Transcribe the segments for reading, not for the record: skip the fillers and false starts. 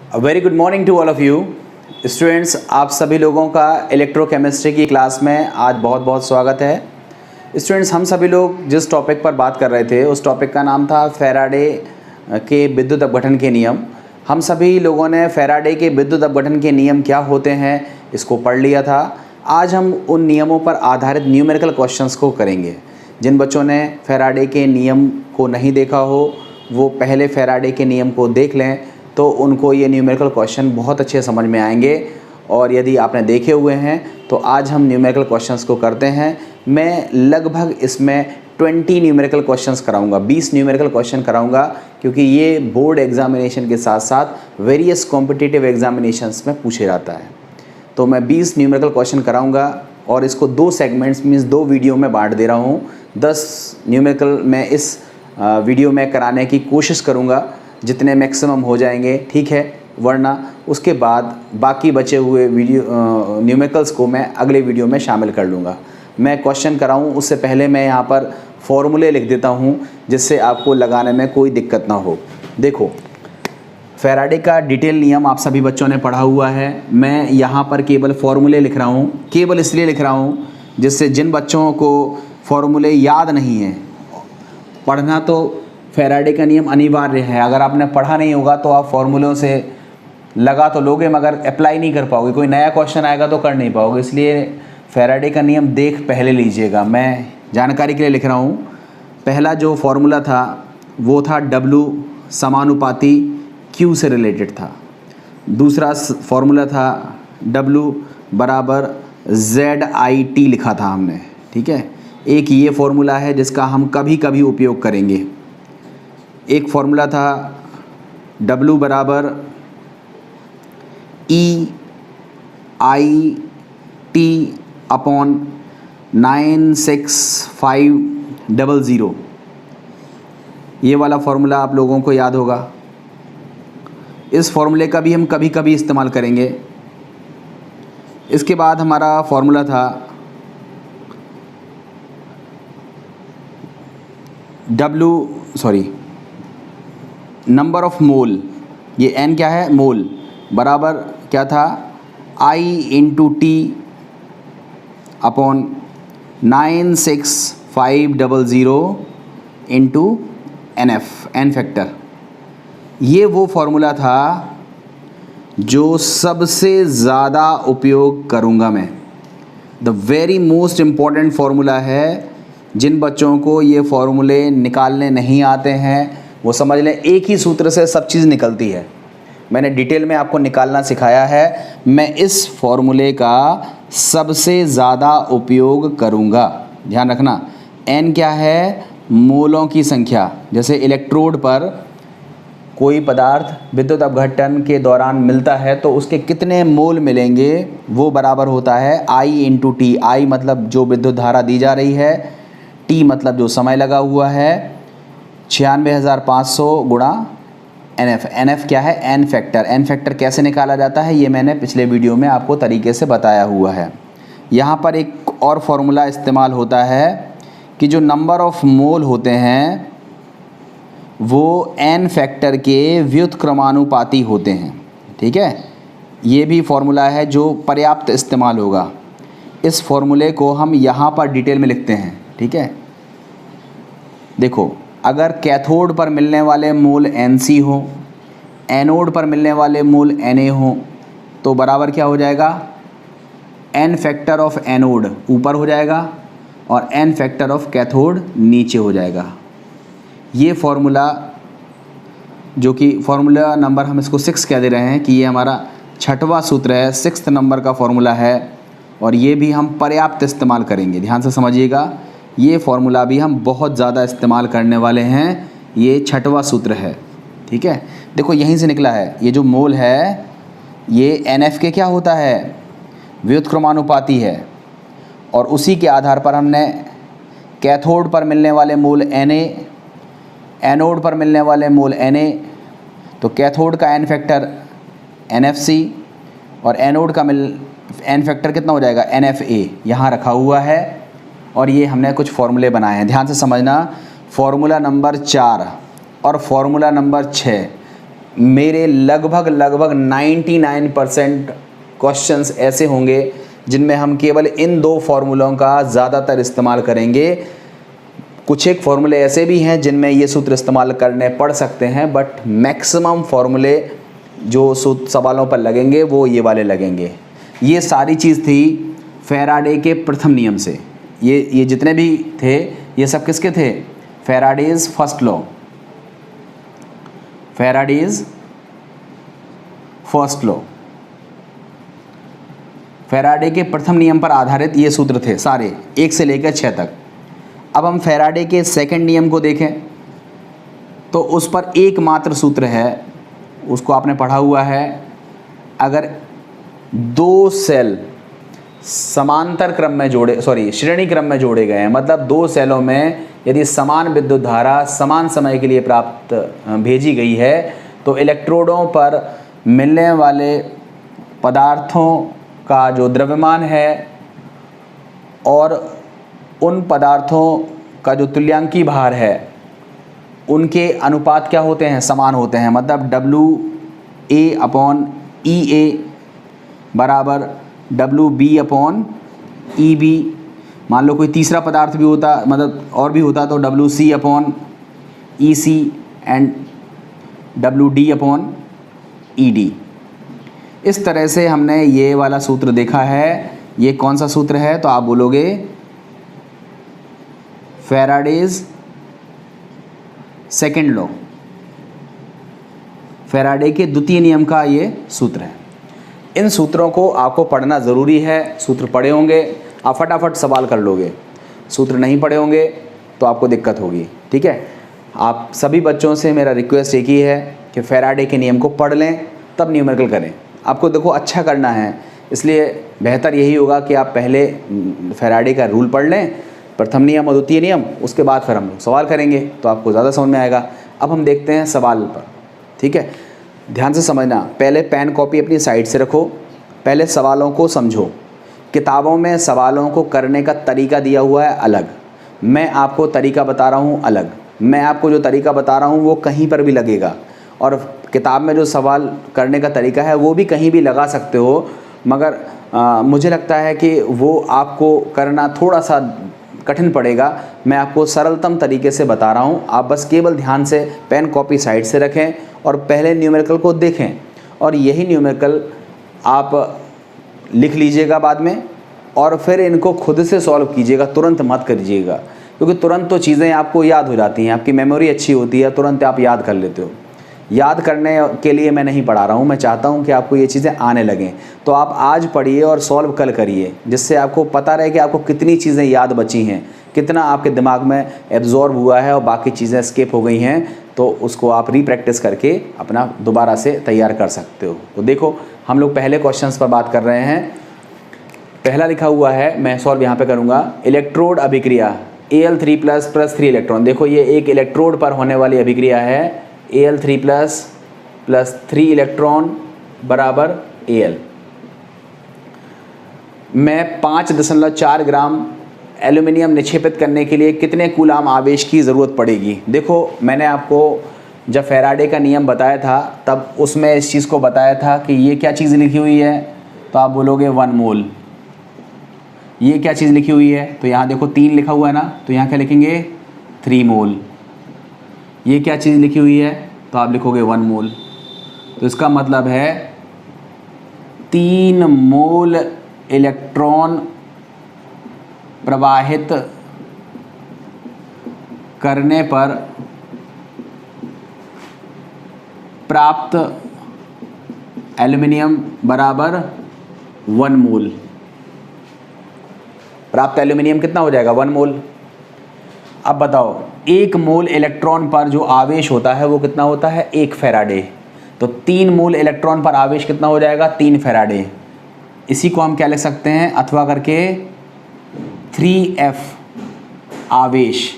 Very good morning to all of you students. आप सभी लोगों का इलेक्ट्रोकेमिस्ट्री की क्लास में आज बहुत बहुत स्वागत है। स्टूडेंट्स, हम सभी लोग जिस टॉपिक पर बात कर रहे थे उस टॉपिक का नाम था फैराडे के विद्युत अपघटन के नियम। हम सभी लोगों ने फैराडे के विद्युत अपघटन के नियम क्या होते हैं इसको पढ़ लिया था। आज हम उन नियमों पर आधारित न्यूमेरिकल क्वेश्चंस को करेंगे। जिन बच्चों ने फैराडे के नियम को नहीं देखा हो वो पहले फैराडे के नियम को देख लें तो उनको ये न्यूमेरिकल क्वेश्चन बहुत अच्छे समझ में आएंगे। और यदि आपने देखे हुए हैं तो आज हम न्यूमेरिकल क्वेश्चंस को करते हैं। मैं लगभग इसमें 20 न्यूमेरिकल क्वेश्चंस कराऊंगा, 20 न्यूमेरिकल क्वेश्चन कराऊंगा, क्योंकि ये बोर्ड एग्जामिनेशन के साथ साथ वेरियस कॉम्पिटिटिव एग्जामिनेशंस में पूछे जाता है। तो मैं 20 न्यूमेरिकल क्वेश्चन कराऊंगा और इसको 2 सेगमेंट्स मीन्स 2 वीडियो में बांट दे रहा हूँ। 10 न्यूमेरिकल मैं इस वीडियो में कराने की कोशिश करूँगा, जितने मैक्सिमम हो जाएंगे ठीक है, वरना उसके बाद बाकी बचे हुए वीडियो न्यूमेरिकल्स को मैं अगले वीडियो में शामिल कर लूँगा। मैं क्वेश्चन कराऊँ उससे पहले मैं यहाँ पर फॉर्मूले लिख देता हूँ जिससे आपको लगाने में कोई दिक्कत ना हो। देखो, फैराडे का डिटेल नियम आप सभी बच्चों ने पढ़ा हुआ है। मैं यहाँ पर केवल फॉर्मूले लिख रहा हूँ, केवल इसलिए लिख रहा हूँ जिससे जिन बच्चों को फॉर्मूले याद नहीं है, पढ़ना तो फैराडे का नियम अनिवार्य है। अगर आपने पढ़ा नहीं होगा तो आप फॉर्मूलों से लगा तो लोगे मगर अप्लाई नहीं कर पाओगे, कोई नया क्वेश्चन आएगा तो कर नहीं पाओगे। इसलिए फैराडे का नियम देख पहले लीजिएगा। मैं जानकारी के लिए लिख रहा हूँ। पहला जो फॉर्मूला था वो था W समानुपाती Q से रिलेटेड था। दूसरा फॉर्मूला था W बराबर ZIT लिखा था हमने, ठीक है। एक ये फॉर्मूला है जिसका हम कभी कभी उपयोग करेंगे। एक फॉर्मूला था W बराबर EIT अपॉन 96500। ये वाला फॉर्मूला आप लोगों को याद होगा। इस फॉर्मूले का भी हम कभी कभी इस्तेमाल करेंगे। इसके बाद हमारा फॉर्मूला था नंबर ऑफ मोल, ये n क्या है, मोल, बराबर क्या था, I into T upon 96500 into NF, n factor. ये वो फॉर्मूला था जो सबसे ज़्यादा उपयोग करूँगा मैं। The very most important formula है। जिन बच्चों को ये फार्मूले निकालने नहीं आते हैं वो समझ लें एक ही सूत्र से सब चीज़ निकलती है। मैंने डिटेल में आपको निकालना सिखाया है। मैं इस फार्मूले का सबसे ज़्यादा उपयोग करूँगा। ध्यान रखना, n क्या है, मोलों की संख्या। जैसे इलेक्ट्रोड पर कोई पदार्थ विद्युत अपघटन के दौरान मिलता है तो उसके कितने मोल मिलेंगे वो बराबर होता है I इंटू टी। I मतलब जो विद्युत धारा दी जा रही है, T मतलब जो समय लगा हुआ है, 96,500 गुणा NF। NF क्या है, n फैक्टर। n फैक्टर कैसे निकाला जाता है ये मैंने पिछले वीडियो में आपको तरीके से बताया हुआ है। यहाँ पर एक और फॉर्मूला इस्तेमाल होता है कि जो नंबर ऑफ मोल होते हैं वो n फैक्टर के व्युत्क्रमानुपाती होते हैं, ठीक है। ये भी फॉर्मूला है जो पर्याप्त इस्तेमाल होगा। इस फॉर्मूले को हम यहाँ पर डिटेल में लिखते हैं, ठीक है। देखो, अगर कैथोड पर मिलने वाले मोल Nc हो, एनोड पर मिलने वाले मोल Na हो, तो बराबर क्या हो जाएगा, n फैक्टर ऑफ एनोड ऊपर हो जाएगा और n फैक्टर ऑफ कैथोड नीचे हो जाएगा। ये फॉर्मूला जो कि फॉर्मूला नंबर हम इसको 6 कह दे रहे हैं कि ये हमारा 6वां सूत्र है, 6th नंबर का फॉर्मूला है और ये भी हम पर्याप्त इस्तेमाल करेंगे। ध्यान से समझिएगा, ये फॉर्मूला भी हम बहुत ज़्यादा इस्तेमाल करने वाले हैं। ये 6वां सूत्र है, ठीक है। देखो, यहीं से निकला है। ये जो मोल है ये NF के क्या होता है, व्युत्क्रमानुपाती है। और उसी के आधार पर हमने कैथोड पर मिलने वाले मोल Na, एनोड पर मिलने वाले मोल Na, तो कैथोड का n फैक्टर NFC और एनोड का n फैक्टर कितना हो जाएगा, NFA। यहाँ रखा हुआ है और ये हमने कुछ फॉर्मूले बनाए हैं। ध्यान से समझना, फॉर्मूला नंबर 4 और फॉर्मूला नंबर 6 मेरे लगभग 99% क्वेश्चंस ऐसे होंगे जिनमें हम केवल इन दो फार्मूलों का ज़्यादातर इस्तेमाल करेंगे। कुछ एक फार्मूले ऐसे भी हैं जिनमें ये सूत्र इस्तेमाल करने पड़ सकते हैं, बट मैक्सिमम फार्मूले जो सवालों पर लगेंगे वो ये वाले लगेंगे। ये सारी चीज़ थी फैराडे के प्रथम नियम से। ये जितने भी थे ये सब किसके थे? Faraday's first law, Faraday's first law, Faraday के प्रथम नियम पर आधारित ये सूत्र थे सारे, 1 से लेकर 6 तक। अब हम फैराडे के सेकंड नियम को देखें तो उस पर एकमात्र सूत्र है, उसको आपने पढ़ा हुआ है। अगर दो सेल समांतर क्रम में श्रेणी क्रम में जोड़े गए हैं, मतलब दो सेलों में यदि समान विद्युत धारा समान समय के लिए भेजी गई है तो इलेक्ट्रोडों पर मिलने वाले पदार्थों का जो द्रव्यमान है और उन पदार्थों का जो तुल्यांकी भार है उनके अनुपात क्या होते हैं? समान होते हैं। मतलब WA/EA बराबर WB/EB। मान लो कोई तीसरा पदार्थ भी होता, मतलब और भी होता, तो WC/EC एंड WD/ED। इस तरह से हमने ये वाला सूत्र देखा है। ये कौन सा सूत्र है? तो आप बोलोगे फैराडेज सेकेंड लॉ, फैराडे के द्वितीय नियम का ये सूत्र है। इन सूत्रों को आपको पढ़ना ज़रूरी है। सूत्र पढ़े होंगे आप फटाफट सवाल कर लोगे, सूत्र नहीं पढ़े होंगे तो आपको दिक्कत होगी। ठीक है, आप सभी बच्चों से मेरा रिक्वेस्ट एक ही है कि फैराडे के नियम को पढ़ लें तब न्यूमेरिकल करें। आपको देखो अच्छा करना है, इसलिए बेहतर यही होगा कि आप पहले फैराडे का रूल पढ़ लें, प्रथम नियम और द्वितीय नियम, उसके बाद फिर हम सवाल करेंगे तो आपको ज़्यादा समझ में आएगा। अब हम देखते हैं सवाल पर। ठीक है, ध्यान से समझना। पहले पेन कॉपी अपनी साइड से रखो, पहले सवालों को समझो। किताबों में सवालों को करने का तरीका दिया हुआ है अलग, मैं आपको तरीका बता रहा हूँ अलग। मैं आपको जो तरीका बता रहा हूँ वो कहीं पर भी लगेगा, और किताब में जो सवाल करने का तरीका है वो भी कहीं भी लगा सकते हो, मगर मुझे लगता है कि वो आपको करना थोड़ा सा कठिन पड़ेगा। मैं आपको सरलतम तरीके से बता रहा हूँ, आप बस केवल ध्यान से पेन कॉपी साइड से रखें और पहले न्यूमेरिकल को देखें, और यही न्यूमेरिकल आप लिख लीजिएगा बाद में, और फिर इनको खुद से सॉल्व कीजिएगा, तुरंत मत करिएगा, क्योंकि तुरंत तो चीज़ें आपको याद हो जाती हैं, आपकी मेमोरी अच्छी होती है, तुरंत आप याद कर लेते हो। याद करने के लिए मैं नहीं पढ़ा रहा हूँ, मैं चाहता हूँ कि आपको ये चीज़ें आने लगें। तो आप आज पढ़िए और सॉल्व कल करिए, जिससे आपको पता रहे कि आपको कितनी चीज़ें याद बची हैं, कितना आपके दिमाग में एब्जॉर्ब हुआ है और बाकी चीज़ें स्किप हो गई हैं, तो उसको आप रीप्रैक्टिस करके अपना दोबारा से तैयार कर सकते हो। तो देखो हम लोग पहले क्वेश्चंस पर बात कर रहे हैं। पहला लिखा हुआ है, मैं सॉल्व यहाँ पे करूँगा। इलेक्ट्रोड अभिक्रिया Al3 प्लस 3 इलेक्ट्रॉन। देखो ये एक इलेक्ट्रोड पर होने वाली अभिक्रिया है। Al3 प्लस 3 इलेक्ट्रॉन बराबर Al। मैं 5.4 ग्राम एल्यूमिनियम निक्षेपित करने के लिए कितने कूलाम आवेश की ज़रूरत पड़ेगी? देखो मैंने आपको जब फैराडे का नियम बताया था तब उसमें इस चीज़ को बताया था कि ये क्या चीज़ लिखी हुई है, तो आप बोलोगे 1 मोल। ये क्या चीज़ लिखी हुई है, तो यहाँ देखो 3 लिखा हुआ है ना, तो यहाँ क्या लिखेंगे 3 मोल। ये क्या चीज़ लिखी हुई है, तो आप लिखोगे 1 मोल। तो इसका मतलब है 3 मोल इलेक्ट्रॉन प्रवाहित करने पर प्राप्त एल्यूमिनियम बराबर 1 मोल। प्राप्त एल्यूमिनियम कितना हो जाएगा? 1 मोल। अब बताओ 1 मोल इलेक्ट्रॉन पर जो आवेश होता है वो कितना होता है? 1 फैराडे। तो 3 मोल इलेक्ट्रॉन पर आवेश कितना हो जाएगा? 3 फैराडे। इसी को हम क्या लिख सकते हैं? अथवा करके 3F आवेश।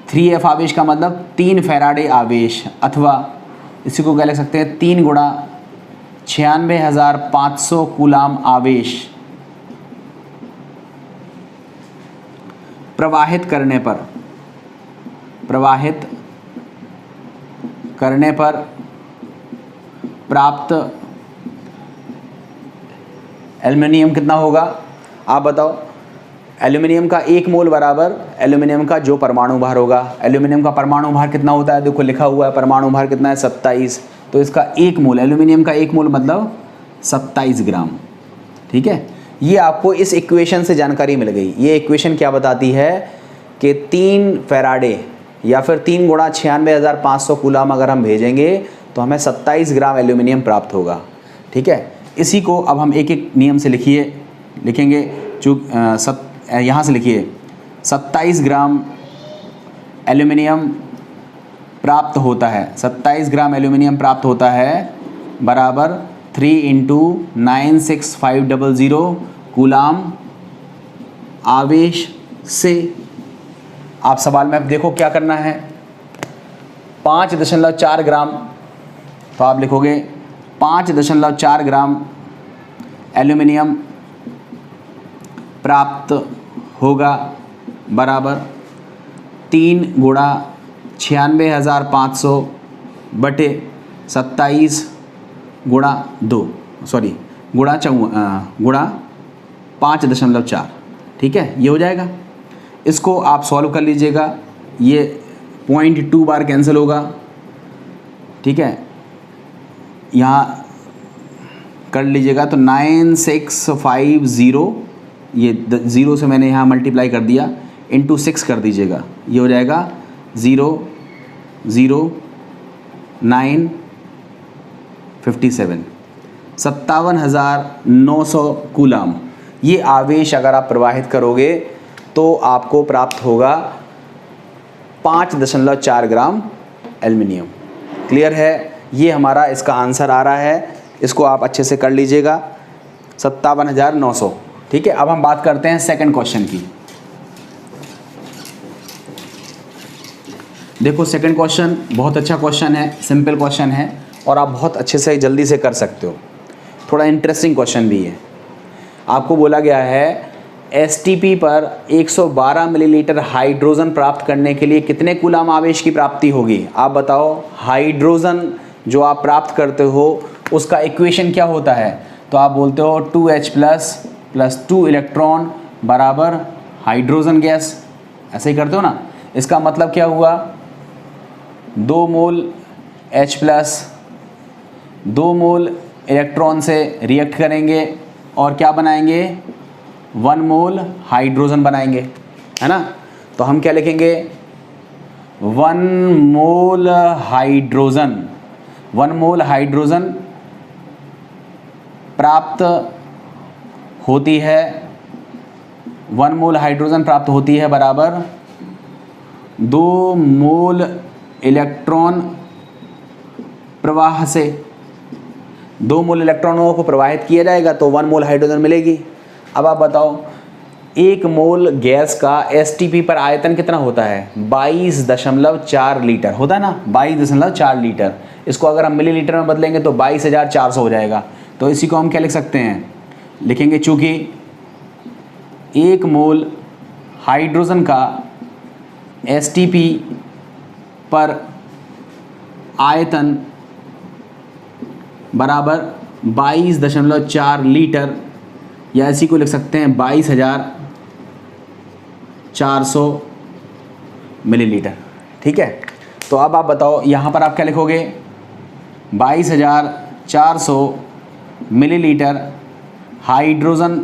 3F आवेश का मतलब 3 फैराडे आवेश, अथवा इसी को क्या लिख सकते हैं? 3 गुणा 96,500 कूलाम आवेश प्रवाहित करने पर प्राप्त एल्युमिनियम कितना होगा आप बताओ। एल्युमिनियम का 1 मोल बराबर एल्युमिनियम का जो परमाणु भार होगा। एल्युमिनियम का परमाणु भार कितना होता है, देखो लिखा हुआ है परमाणु भार कितना है 27। तो इसका 1 मोल, एल्युमिनियम का 1 मोल मतलब 27 ग्राम। ठीक है, ये आपको इस इक्वेशन से जानकारी मिल गई। ये इक्वेशन क्या बताती है कि 3 फैराडे या फिर 3 गुणा 96,500 कूलाम अगर हम भेजेंगे तो हमें 27 ग्राम एल्युमिनियम प्राप्त होगा। ठीक है, इसी को अब हम एक एक नियम से लिखेंगे। यहाँ से लिखिए 27 ग्राम एल्युमिनियम प्राप्त होता है, 27 ग्राम एल्युमिनियम प्राप्त होता है बराबर 3 × 96500 कूलाम आवेश से। आप सवाल में अब देखो क्या करना है, 5.4 ग्राम, तो आप लिखोगे 5.4 ग्राम एल्युमिनियम प्राप्त होगा बराबर 3 गुणा 96,500 बटे 27 गुणा 5.4। ठीक है, ये हो जाएगा। इसको आप सॉल्व कर लीजिएगा, ये 0.2 बार कैंसिल होगा। ठीक है, यहाँ कर लीजिएगा तो 9650, ये 0 से मैंने यहाँ मल्टीप्लाई कर दिया, इंटू 6 कर दीजिएगा, ये हो जाएगा 00957 57,900 कूलाम। ये आवेश अगर आप प्रवाहित करोगे तो आपको प्राप्त होगा 5.4 ग्राम एल्युमिनियम। क्लियर है, ये हमारा इसका आंसर आ रहा है, इसको आप अच्छे से कर लीजिएगा 57,900। ठीक है, अब हम बात करते हैं सेकंड क्वेश्चन की। देखो सेकंड क्वेश्चन बहुत अच्छा क्वेश्चन है, सिंपल क्वेश्चन है और आप बहुत अच्छे से जल्दी से कर सकते हो। थोड़ा इंटरेस्टिंग क्वेश्चन भी है। आपको बोला गया है एसटीपी पर 112 मिलीलीटर हाइड्रोजन प्राप्त करने के लिए कितने कूलाम आवेश की प्राप्ति होगी। आप बताओ, हाइड्रोजन जो आप प्राप्त करते हो उसका इक्वेशन क्या होता है, तो आप बोलते हो 2H प्लस 2 इलेक्ट्रॉन बराबर हाइड्रोजन गैस, ऐसे ही करते हो ना। इसका मतलब क्या हुआ, 2 मोल H प्लस 2 मोल इलेक्ट्रॉन से रिएक्ट करेंगे और क्या बनाएंगे, 1 मोल हाइड्रोजन बनाएंगे, है ना। तो हम क्या लिखेंगे, 1 मोल हाइड्रोजन, 1 मोल हाइड्रोजन प्राप्त होती है, 1 मोल हाइड्रोजन प्राप्त होती है बराबर 2 मोल इलेक्ट्रॉन प्रवाह से। 2 मोल इलेक्ट्रॉनों को प्रवाहित किया जाएगा तो 1 मोल हाइड्रोजन मिलेगी। अब आप बताओ, 1 मोल गैस का एसटीपी पर आयतन कितना होता है, 22.4 लीटर होता है ना, 22.4 लीटर। इसको अगर हम मिलीलीटर में बदलेंगे तो 22,400 हो जाएगा। तो इसी को हम क्या लिख सकते हैं, लिखेंगे चूँकि 1 मोल हाइड्रोजन का एसटीपी पर आयतन बराबर 22.4 लीटर, या इसी को लिख सकते हैं 22,400 मिलीलीटर। ठीक है, तो अब आप बताओ यहाँ पर आप क्या लिखोगे, 22,400 मिलीलीटर हाइड्रोजन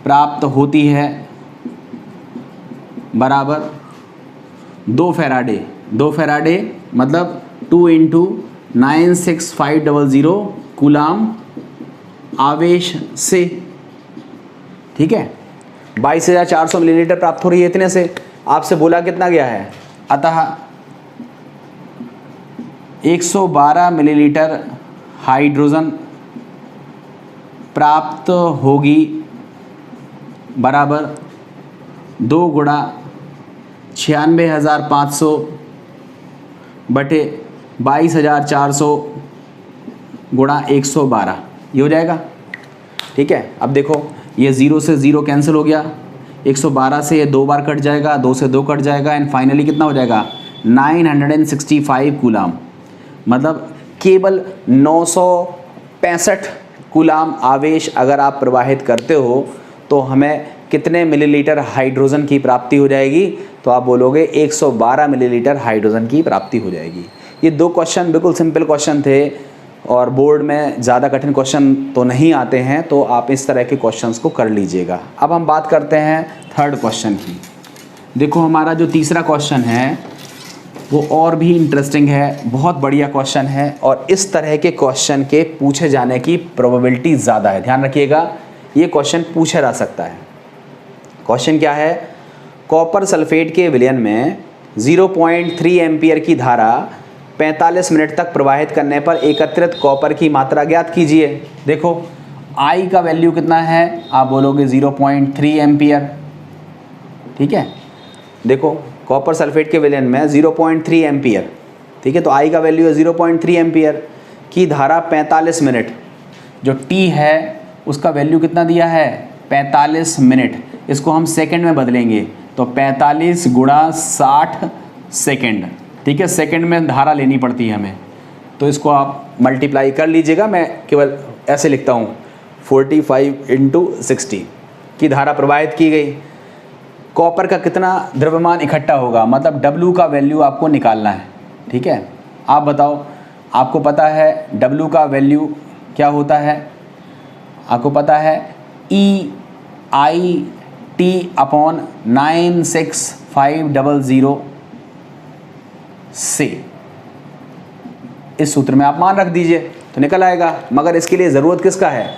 प्राप्त होती है बराबर 2 फैराडे मतलब 2 × 96500 कूलाम आवेश से। ठीक है, 22,400 मिलीलीटर प्राप्त हो रही है इतने से। आपसे बोला कितना गया है, अतः 112 मिलीलीटर हाइड्रोजन प्राप्त होगी बराबर 2 गुणा 96,500 बटे 22,400 गुणा 112, ये हो जाएगा। ठीक है, अब देखो ये 0 से 0 कैंसिल हो गया, 112 से ये 2 बार कट जाएगा, 2 से 2 कट जाएगा, एंड फाइनली कितना हो जाएगा 965 कूलाम। मतलब केवल 965 कूलाम आवेश अगर आप प्रवाहित करते हो तो हमें कितने मिलीलीटर हाइड्रोजन की प्राप्ति हो जाएगी? तो आप बोलोगे 112 मिलीलीटर हाइड्रोजन की प्राप्ति हो जाएगी। ये दो क्वेश्चन बिल्कुल सिंपल क्वेश्चन थे और बोर्ड में ज़्यादा कठिन क्वेश्चन तो नहीं आते हैं, तो आप इस तरह के क्वेश्चंस को कर लीजिएगा। अब हम बात करते हैं थर्ड क्वेश्चन की। देखो हमारा जो तीसरा क्वेश्चन है वो और भी इंटरेस्टिंग है, बहुत बढ़िया क्वेश्चन है और इस तरह के क्वेश्चन के पूछे जाने की प्रोबेबिलिटी ज़्यादा है। ध्यान रखिएगा, ये क्वेश्चन पूछा जा सकता है। क्वेश्चन क्या है? कॉपर सल्फेट के विलयन में 0.3 एम्पियर की धारा 45 मिनट तक प्रवाहित करने पर एकत्रित कॉपर की मात्रा ज्ञात कीजिए। देखो I का वैल्यू कितना है? आप बोलोगे 0.3 एम्पियर। ठीक है, देखो कॉपर सल्फेट के विलयन में 0.3 एम्पियर, ठीक है, तो I का वैल्यू है 0.3 एम्पियर की धारा 45 मिनट, जो T है उसका वैल्यू कितना दिया है? 45 मिनट। इसको हम सेकंड में बदलेंगे तो 45 गुणा 60 सेकंड, ठीक है, सेकंड में धारा लेनी पड़ती है हमें, तो इसको आप मल्टीप्लाई कर लीजिएगा। मैं केवल ऐसे लिखता हूँ 45 × 60 की धारा प्रवाहित की गई। कॉपर का कितना द्रव्यमान इकट्ठा होगा, मतलब W का वैल्यू आपको निकालना है। ठीक है, आप बताओ, आपको पता है W का वैल्यू क्या होता है? आपको पता है EIT/96500 से, इस सूत्र में आप मान रख दीजिए तो निकल आएगा। मगर इसके लिए ज़रूरत किसका है?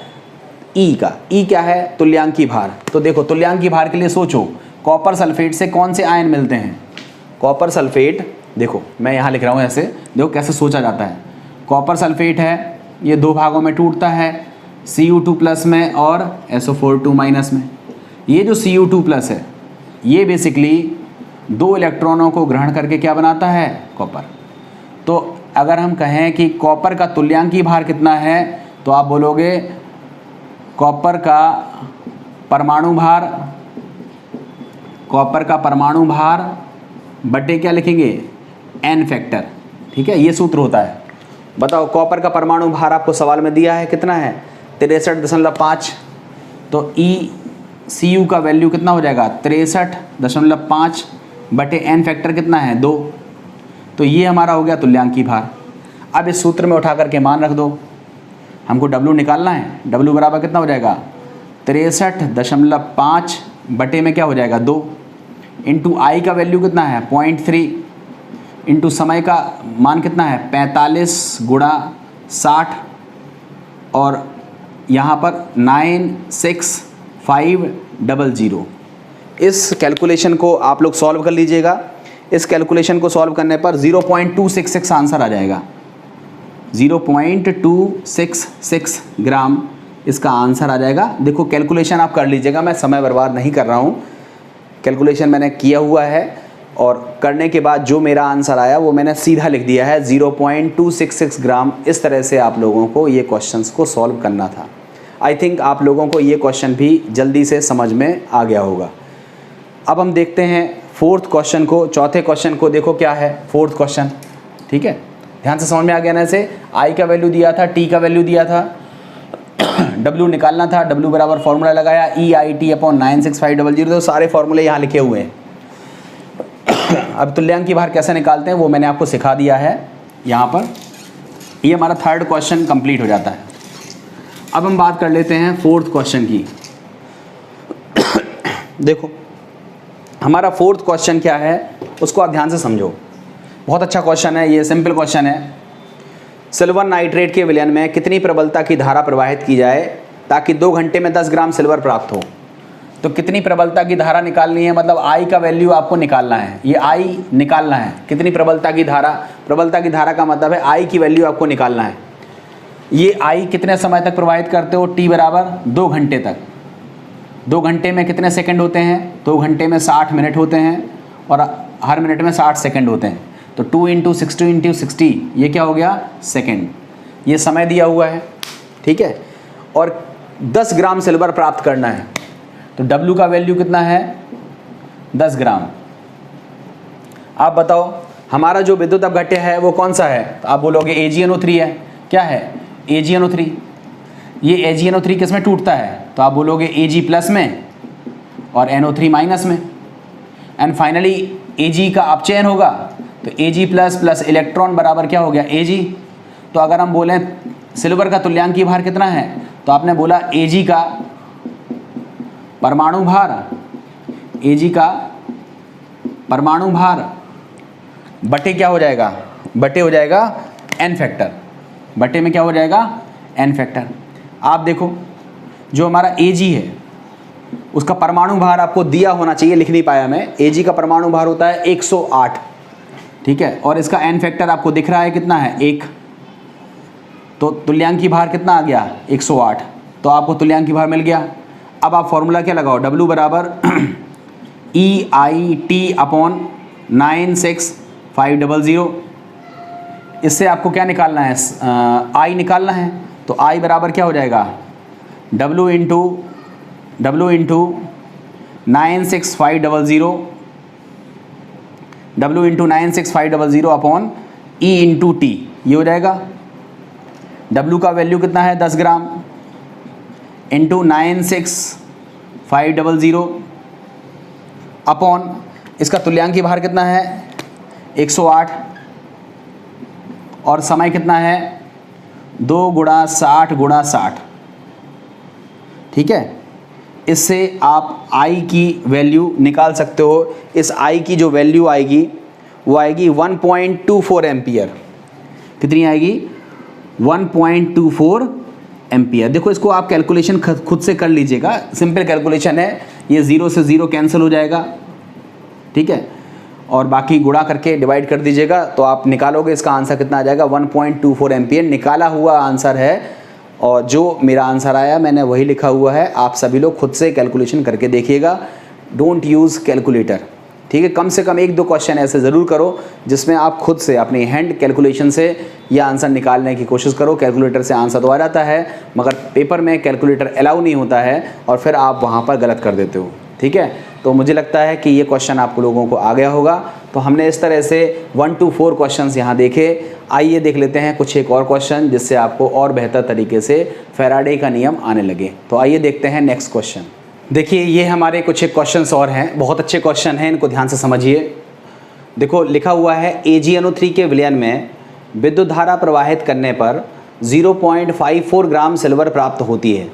E का। E क्या है? तुल्यांकी भार। तो देखो तुल्यांकी भार के लिए सोचो, कॉपर सल्फेट से कौन से आयन मिलते हैं? कॉपर सल्फेट, देखो मैं यहाँ लिख रहा हूँ ऐसे, देखो कैसे सोचा जाता है। कॉपर सल्फेट है, ये दो भागों में टूटता है, Cu2+ में और SO4 में। ये जो Cu2+ है ये बेसिकली दो इलेक्ट्रॉनों को ग्रहण करके क्या बनाता है? कॉपर। तो अगर हम कहें कि कॉपर का तुल्यांकी भार कितना है, तो आप बोलोगे कॉपर का परमाणु भार बटे क्या लिखेंगे? N factor. ठीक है, ये सूत्र होता है। बताओ कॉपर का परमाणु भार आपको सवाल में दिया है कितना है? 63.5। तो Cu का वैल्यू कितना हो जाएगा? 63.5 बटे N फैक्टर कितना है? 2। तो ये हमारा हो गया तुल्यांकी भार। अब इस सूत्र में उठा करके मान रख दो, हमको W निकालना है। W बराबर कितना हो जाएगा? 63.5 बटे में क्या हो जाएगा? 2 इंटू I का वैल्यू कितना है? 0.3 इंटू समय का मान कितना है? 45 गुणा 60 और यहाँ पर 96500। इस कैलकुलेशन को आप लोग सॉल्व कर लीजिएगा। इस कैलकुलेशन को सॉल्व करने पर 0.266 आंसर आ जाएगा। 0.266 ग्राम इसका आंसर आ जाएगा। देखो कैलकुलेशन आप कर लीजिएगा, मैं समय बर्बाद नहीं कर रहा हूँ, कैलकुलेशन मैंने किया हुआ है और करने के बाद जो मेरा आंसर आया वो मैंने सीधा लिख दिया है 0.266 ग्राम। इस तरह से आप लोगों को ये क्वेश्चंस को सॉल्व करना था। आई थिंक आप लोगों को ये क्वेश्चन भी जल्दी से समझ में आ गया होगा। अब हम देखते हैं फोर्थ क्वेश्चन को, चौथे क्वेश्चन को। देखो क्या है फोर्थ क्वेश्चन, ठीक है, ध्यान से समझ में आ गया ना। इसे I का वैल्यू दिया था, T का वैल्यू दिया था, W निकालना था। W बराबर फॉर्मूला लगाया EIT/96500। तो सारे फॉर्मूले यहाँ लिखे हुए हैं। अब तुल्यांकी भार कैसे निकालते हैं वो मैंने आपको सिखा दिया है यहाँ पर। ये हमारा थर्ड क्वेश्चन कंप्लीट हो जाता है। अब हम बात कर लेते हैं फोर्थ क्वेश्चन की। देखो हमारा फोर्थ क्वेश्चन क्या है उसको आप ध्यान से समझो, बहुत अच्छा क्वेश्चन है, ये सिंपल क्वेश्चन है। सिल्वर नाइट्रेट के विलयन में कितनी प्रबलता की धारा प्रवाहित की जाए ताकि 2 घंटे में 10 ग्राम सिल्वर प्राप्त हो? तो कितनी प्रबलता की धारा निकालनी है, मतलब I का वैल्यू आपको निकालना है। ये I निकालना है, कितनी प्रबलता की धारा, प्रबलता की धारा का मतलब है I की वैल्यू आपको निकालना है। ये I कितने समय तक प्रवाहित करते हो? T बराबर 2 घंटे तक। 2 घंटे में कितने सेकंड होते हैं? 2 घंटे में 60 मिनट होते हैं और हर मिनट में 60 सेकंड होते हैं। तो 2 × 60 × 60 ये क्या हो गया? सेकंड। ये समय दिया हुआ है, ठीक है, और 10 ग्राम सिल्वर प्राप्त करना है। तो W का वैल्यू कितना है? 10 ग्राम। आप बताओ हमारा जो विद्युत अपघट्य है वो कौन सा है? तो आप बोलोगे AgNO3 है। क्या है? AgNO3। ये AgNO3 किस में टूटता है? तो आप बोलोगे Ag प्लस में और NO3 माइनस में। एंड फाइनली Ag का अपचयन होगा, तो Ag प्लस प्लस इलेक्ट्रॉन बराबर क्या हो गया? Ag। तो अगर हम बोलें सिल्वर का तुल्यांकीय भार कितना है, तो आपने बोला Ag का परमाणु भार, Ag का परमाणु भार बटे क्या हो जाएगा? बटे हो जाएगा n फैक्टर। बटे में क्या हो जाएगा? n factor. आप देखो जो हमारा Ag है उसका परमाणु भार आपको दिया होना चाहिए, लिख नहीं पाया मैं। Ag का परमाणु भार होता है 108, ठीक है, और इसका n फैक्टर आपको दिख रहा है कितना है? 1। तो तुल्यांकी भार कितना आ गया? 108। तो आपको तुल्यांकी भार मिल गया। अब आप फॉर्मूला क्या लगाओ? W बराबर EIT अपॉन 96500। इससे आपको क्या निकालना है? I निकालना है। तो I बराबर क्या हो जाएगा? W into 96500, W into 96500 upon E into T, ये हो जाएगा। W का वैल्यू कितना है? 10 ग्राम इंटू 96500 अपॉन इसका तुल्यांकी भार कितना है? 108 और समय कितना है? 2 × 60 × 60, ठीक है। इससे आप I की वैल्यू निकाल सकते हो। इस I की जो वैल्यू आएगी वो आएगी 1.24 एम्पियर। कितनी आएगी? 1.24 एम्पियर। देखो इसको आप कैलकुलेशन खुद से कर लीजिएगा, सिंपल कैलकुलेशन है। ये 0 से 0 कैंसिल हो जाएगा, ठीक है, और बाकी गुणा करके डिवाइड कर दीजिएगा तो आप निकालोगे इसका आंसर कितना आ जाएगा? 1.24 एम्पियर निकाला हुआ आंसर है। और जो मेरा आंसर आया मैंने वही लिखा हुआ है। आप सभी लोग खुद से कैलकुलेशन करके देखिएगा, डोंट यूज़ कैलकुलेटर, ठीक है। कम से कम 1-2 क्वेश्चन ऐसे ज़रूर करो जिसमें आप खुद से अपनी हैंड कैलकुलेशन से यह आंसर निकालने की कोशिश करो। कैलकुलेटर से आंसर तो आ जाता है मगर पेपर में कैलकुलेटर अलाउ नहीं होता है और फिर आप वहाँ पर गलत कर देते हो, ठीक है। तो मुझे लगता है कि ये क्वेश्चन आप लोगों को आ गया होगा। तो हमने इस तरह से 1 to 4 क्वेश्चंस यहाँ देखे। आइए देख लेते हैं कुछ एक और क्वेश्चन जिससे आपको और बेहतर तरीके से फैराडे का नियम आने लगे। तो आइए देखते हैं नेक्स्ट क्वेश्चन। देखिए ये हमारे कुछ एक क्वेश्चंस और हैं, बहुत अच्छे क्वेश्चन हैं, इनको ध्यान से समझिए। देखो लिखा हुआ है AgNO3 के विलयन में विद्युत धारा प्रवाहित करने पर 0.54 ग्राम सिल्वर प्राप्त होती है।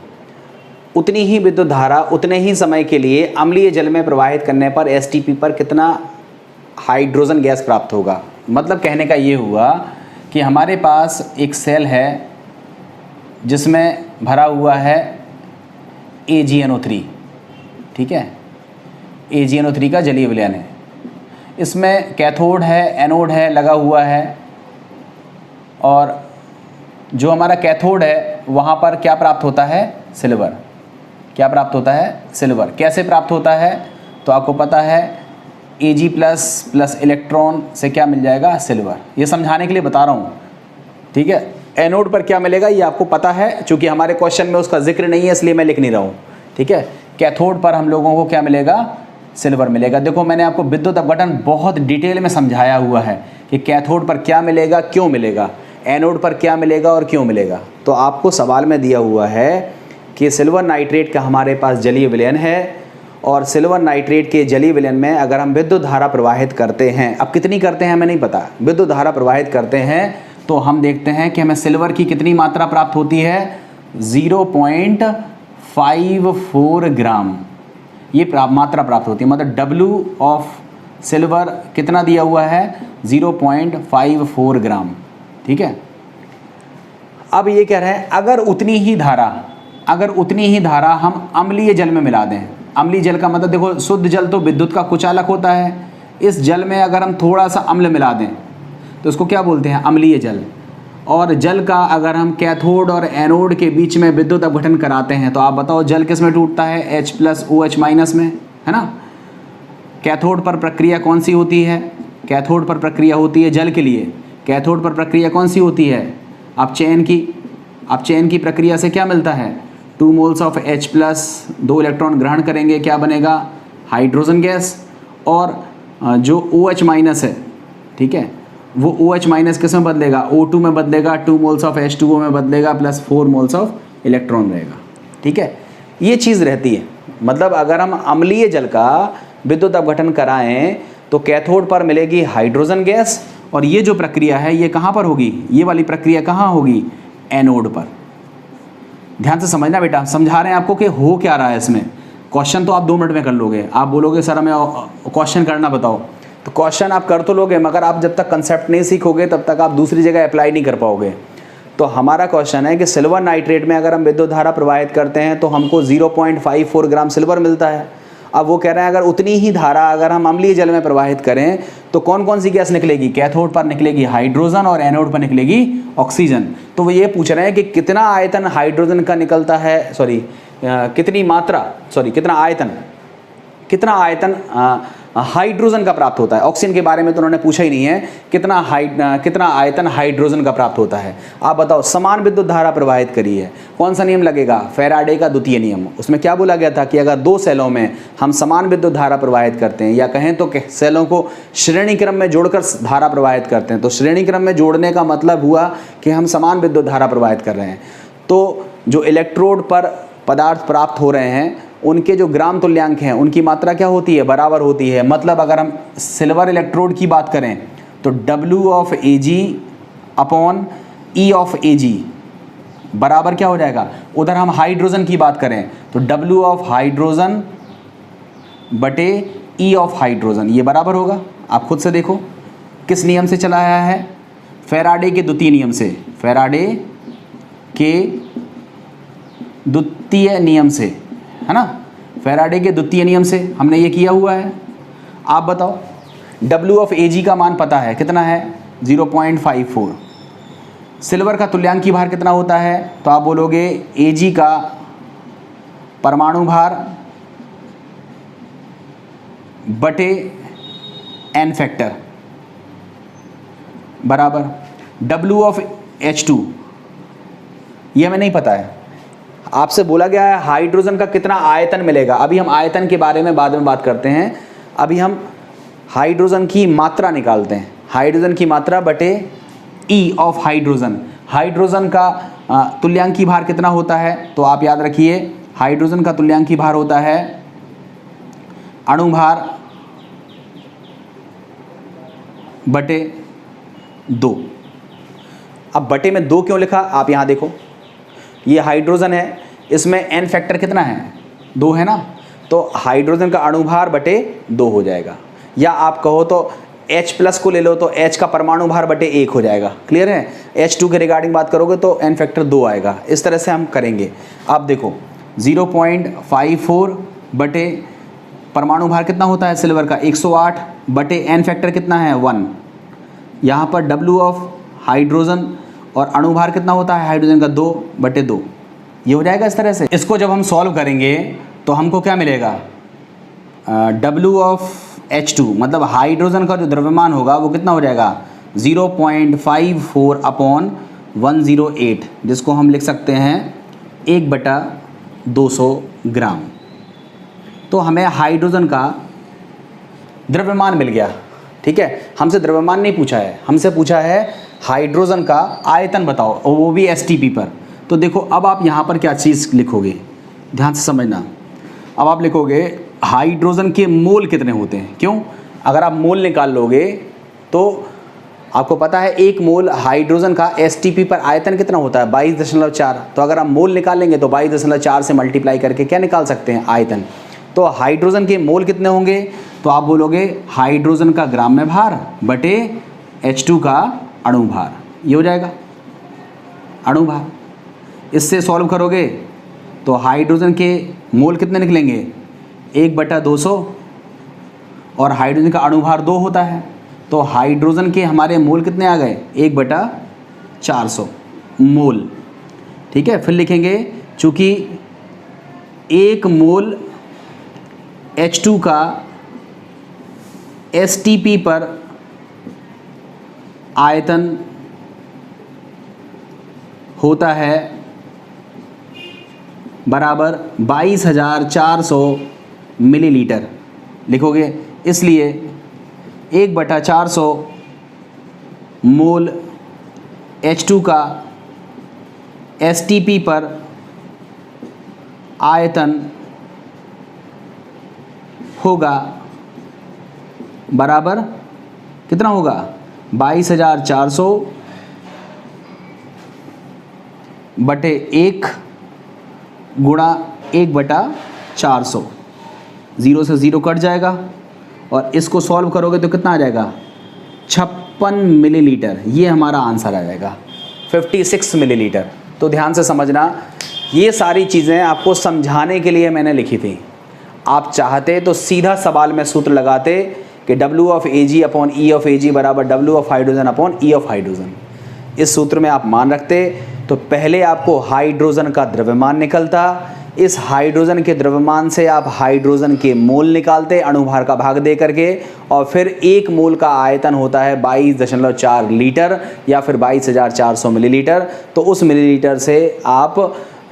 उतनी ही विद्युत धारा उतने ही समय के लिए अम्लीय जल में प्रवाहित करने पर STP पर कितना हाइड्रोजन गैस प्राप्त होगा। मतलब कहने का ये हुआ कि हमारे पास एक सेल है जिसमें भरा हुआ है AgNO3, ठीक है, AgNO3 का जलीय विलयन है। इसमें कैथोड है, एनोड है, लगा हुआ है, और जो हमारा कैथोड है वहाँ पर क्या प्राप्त होता है? सिल्वर। क्या प्राप्त होता है? सिल्वर। कैसे प्राप्त होता है? तो आपको पता है Ag प्लस प्लस इलेक्ट्रॉन से क्या मिल जाएगा? सिल्वर। ये समझाने के लिए बता रहा हूँ, ठीक है। एनोड पर क्या मिलेगा ये आपको पता है, चूँकि हमारे क्वेश्चन में उसका जिक्र नहीं है इसलिए मैं लिख नहीं रहा हूँ, ठीक है। कैथोड पर हम लोगों को क्या मिलेगा? सिल्वर मिलेगा। देखो मैंने आपको विद्युत अपघटन बहुत डिटेल में समझाया हुआ है कि कैथोड पर क्या मिलेगा, क्यों मिलेगा, एनोड पर क्या मिलेगा और क्यों मिलेगा। तो आपको सवाल में दिया हुआ है कि सिल्वर नाइट्रेट का हमारे पास जलीय विलयन है और सिल्वर नाइट्रेट के जलीय विलयन में अगर हम विद्युत धारा प्रवाहित करते हैं, अब कितनी करते हैं हमें नहीं पता, विद्युत धारा प्रवाहित करते हैं तो हम देखते हैं कि हमें सिल्वर की कितनी मात्रा प्राप्त होती है? 0.54 ग्राम ये मात्रा प्राप्त होती है। मतलब W ऑफ सिल्वर कितना दिया हुआ है? 0.54 ग्राम, ठीक है। अब ये कह रहे हैं अगर उतनी ही धारा हम अम्लीय जल में मिला दें। अम्लीय जल का मतलब देखो शुद्ध जल तो विद्युत का कुचालक होता है, इस जल में अगर हम थोड़ा सा अम्ल मिला दें तो उसको क्या बोलते हैं? अम्लीय जल। और जल का अगर हम कैथोड और एनोड के बीच में विद्युत अपघटन कराते हैं तो आप बताओ जल किस में टूटता है? H प्लस OH माइनस में, है ना। कैथोड पर प्रक्रिया कौन सी होती है? कैथोड पर प्रक्रिया होती है जल के लिए, कैथोड पर प्रक्रिया कौन सी होती है? अपचयन की। अपचयन की प्रक्रिया से क्या मिलता है? 2 moles of H plus, 2 electron ग्रहण करेंगे, क्या बनेगा? Hydrogen gas. और जो OH माइनस है ठीक है, वो OH माइनस किस में बदलेगा, O2 में बदलेगा, 2 मोल्स ऑफ H2O में बदलेगा प्लस 4 मोल्स ऑफ इलेक्ट्रॉन रहेगा। ठीक है, ये चीज़ रहती है। मतलब अगर हम अम्लीय जल का विद्युत अपघटन कराएं तो कैथोड पर मिलेगी हाइड्रोजन गैस, और ये जो प्रक्रिया है ये कहाँ पर होगी, ये वाली प्रक्रिया कहाँ होगी, एनोड पर। ध्यान से समझना बेटा, समझा रहे हैं आपको कि हो क्या रहा है इसमें। क्वेश्चन तो आप 2 मिनट में कर लोगे, आप बोलोगे सर हमें क्वेश्चन करना बताओ, तो क्वेश्चन आप कर तो लोगे, मगर आप जब तक कंसेप्ट नहीं सीखोगे तब तक आप दूसरी जगह अप्लाई नहीं कर पाओगे। तो हमारा क्वेश्चन है कि सिल्वर नाइट्रेट में अगर हम विद्युत धारा प्रवाहित करते हैं तो हमको 0.54 ग्राम सिल्वर मिलता है। अब वो कह रहे हैं अगर उतनी ही धारा अगर हम अम्लीय जल में प्रवाहित करें तो कौन कौन सी गैस निकलेगी, कैथोड पर निकलेगी हाइड्रोजन और एनोड पर निकलेगी ऑक्सीजन। तो वो ये पूछ रहे हैं कि कितना आयतन हाइड्रोजन का निकलता है, कितना आयतन हाइड्रोजन का प्राप्त होता है। ऑक्सीजन के बारे में तो उन्होंने पूछा ही नहीं है, कितना आयतन हाइड्रोजन का प्राप्त होता है। आप बताओ, समान विद्युत धारा प्रवाहित करी है, कौन सा नियम लगेगा, फैराडे का द्वितीय नियम। उसमें क्या बोला गया था कि अगर 2 सेलों में हम समान विद्युत धारा प्रवाहित करते हैं, या कहें तो सेलों को श्रेणी क्रम में जोड़कर धारा प्रवाहित करते हैं, तो श्रेणी क्रम में जोड़ने का मतलब हुआ कि हम समान विद्युत धारा प्रवाहित कर रहे हैं। तो जो इलेक्ट्रोड पर पदार्थ प्राप्त हो रहे हैं उनके जो ग्राम तुल्यांक हैं उनकी मात्रा क्या होती है, बराबर होती है। मतलब अगर हम सिल्वर इलेक्ट्रोड की बात करें तो W of Ag upon E of Ag बराबर क्या हो जाएगा। उधर हम हाइड्रोजन की बात करें तो W ऑफ हाइड्रोजन बटे E ऑफ हाइड्रोजन, ये बराबर होगा। आप खुद से देखो किस नियम से चला आया है, फैराडे के द्वितीय नियम से, फैराडे के द्वितीय नियम से, है ना, फैराडे के द्वितीय नियम से हमने ये किया हुआ है। आप बताओ, W ऑफ Ag का मान पता है, कितना है 0.54। सिल्वर का तुल्यांकी भार कितना होता है, तो आप बोलोगे Ag का परमाणु भार बटे N फैक्टर बराबर W ऑफ H2, ये हमें नहीं पता है। आपसे बोला गया है हाइड्रोजन का कितना आयतन मिलेगा। अभी हम आयतन के बारे में बाद में बात करते हैं, अभी हम हाइड्रोजन की मात्रा निकालते हैं। हाइड्रोजन की मात्रा बटे E ऑफ हाइड्रोजन। हाइड्रोजन का तुल्यांकी भार कितना होता है, तो आप याद रखिए हाइड्रोजन का तुल्यांकी भार होता है अणु भार बटे 2। अब बटे में 2 क्यों लिखा, आप यहाँ देखो, ये हाइड्रोजन है, इसमें N फैक्टर कितना है, 2 है ना, तो हाइड्रोजन का अणुभार बटे 2 हो जाएगा। या आप कहो तो H प्लस को ले लो तो H का परमाणु भार बटे 1 हो जाएगा। क्लियर है, H2 के रिगार्डिंग बात करोगे तो N फैक्टर 2 आएगा। इस तरह से हम करेंगे। आप देखो 0.54 बटे परमाणु भार कितना होता है सिल्वर का 108 बटे N फैक्टर कितना है 1। यहाँ पर W ऑफ हाइड्रोजन और अणुभार कितना होता है हाइड्रोजन का 2 बटे 2, ये हो जाएगा इस तरह से। इसको जब हम सॉल्व करेंगे तो हमको क्या मिलेगा, W ऑफ H2 मतलब हाइड्रोजन का जो द्रव्यमान होगा वो कितना हो जाएगा 0.54 अपॉन 108, जिसको हम लिख सकते हैं 1/200 ग्राम। तो हमें हाइड्रोजन का द्रव्यमान मिल गया। ठीक है, हमसे द्रव्यमान नहीं पूछा है, हमसे पूछा है हाइड्रोजन का आयतन बताओ, और वो भी STP पर। तो देखो अब आप यहाँ पर क्या चीज़ लिखोगे, ध्यान से समझना। अब आप लिखोगे हाइड्रोजन के मोल कितने होते हैं। क्यों, अगर आप मोल निकाल लोगे तो आपको पता है 1 मोल हाइड्रोजन का STP पर आयतन कितना होता है 22.4। तो अगर आप मोल निकालेंगे तो 22.4 से मल्टीप्लाई करके क्या निकाल सकते हैं, आयतन। तो हाइड्रोजन के मोल कितने होंगे, तो आप बोलोगे हाइड्रोजन का ग्राम में भार बटे H2 का अणु भार, ये हो जाएगा अणु भार। इससे सॉल्व करोगे तो हाइड्रोजन के मोल कितने निकलेंगे 1/200, और हाइड्रोजन का अणु भार 2 होता है, तो हाइड्रोजन के हमारे मोल कितने आ गए 1/400 मोल। ठीक है, फिर लिखेंगे चूँकि 1 मोल H2 का STP पर आयतन होता है बराबर 22,400 मिलीलीटर लिखोगे। इसलिए 1/400 मोल H2 का STP पर आयतन होगा बराबर कितना होगा 22,400 बटे 1 गुणा 1/400। 0 से 0 कट जाएगा और इसको सॉल्व करोगे तो कितना आ जाएगा 56 मिलीलीटर। ये हमारा आंसर आ जाएगा 56 मिलीलीटर। तो ध्यान से समझना, ये सारी चीज़ें आपको समझाने के लिए मैंने लिखी थी। आप चाहते तो सीधा सवाल में सूत्र लगाते कि W of Ag upon E of Ag बराबर W of hydrogen upon E of hydrogen. इस सूत्र में आप मान रखते तो पहले आपको हाइड्रोजन का द्रव्यमान निकलता, इस हाइड्रोजन के द्रव्यमान से आप हाइड्रोजन के मोल निकालते अणुभार का भाग दे करके, और फिर एक मोल का आयतन होता है 22.4 लीटर या फिर 22,400 मिलीलीटर। तो उस मिलीलीटर से आप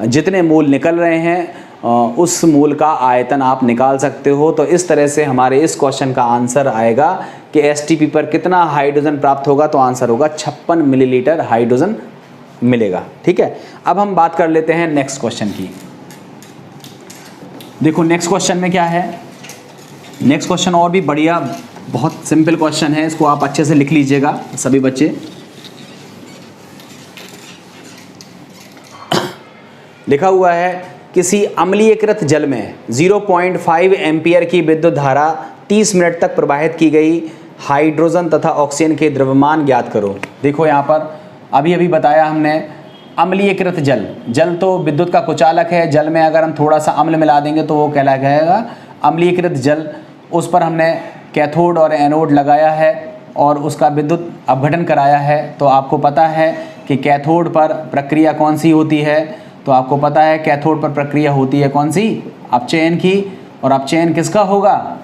जितने मोल निकल रहे हैं उस मोल का आयतन आप निकाल सकते हो। तो इस तरह से हमारे इस क्वेश्चन का आंसर आएगा कि STP पर कितना हाइड्रोजन प्राप्त होगा। तो आंसर होगा 56 मिलीलीटर हाइड्रोजन मिलेगा। ठीक है, अब हम बात कर लेते हैं नेक्स्ट क्वेश्चन की। देखो नेक्स्ट क्वेश्चन में क्या है। नेक्स्ट क्वेश्चन और भी बढ़िया, बहुत सिंपल क्वेश्चन है, इसको आप अच्छे से लिख लीजिएगा सभी बच्चे। लिखा हुआ है किसी अम्लीयकृत जल में 0.5 एम्पियर की विद्युत धारा 30 मिनट तक प्रवाहित की गई, हाइड्रोजन तथा ऑक्सीजन के द्रव्यमान ज्ञात करो। देखो यहाँ पर अभी अभी बताया हमने अम्लीयकृत जल, जल तो विद्युत का कुचालक है, जल में अगर हम थोड़ा सा अम्ल मिला देंगे तो वो कहलाएगा अम्लीयकृत जल। उस पर हमने कैथोड और एनोड लगाया है और उसका विद्युत अपघटन कराया है। तो आपको पता है कि कैथोड पर प्रक्रिया कौन सी होती है, तो आपको पता है कैथोड पर प्रक्रिया होती है कौन सी, अपचयन की। और अपचयन किसका होगा,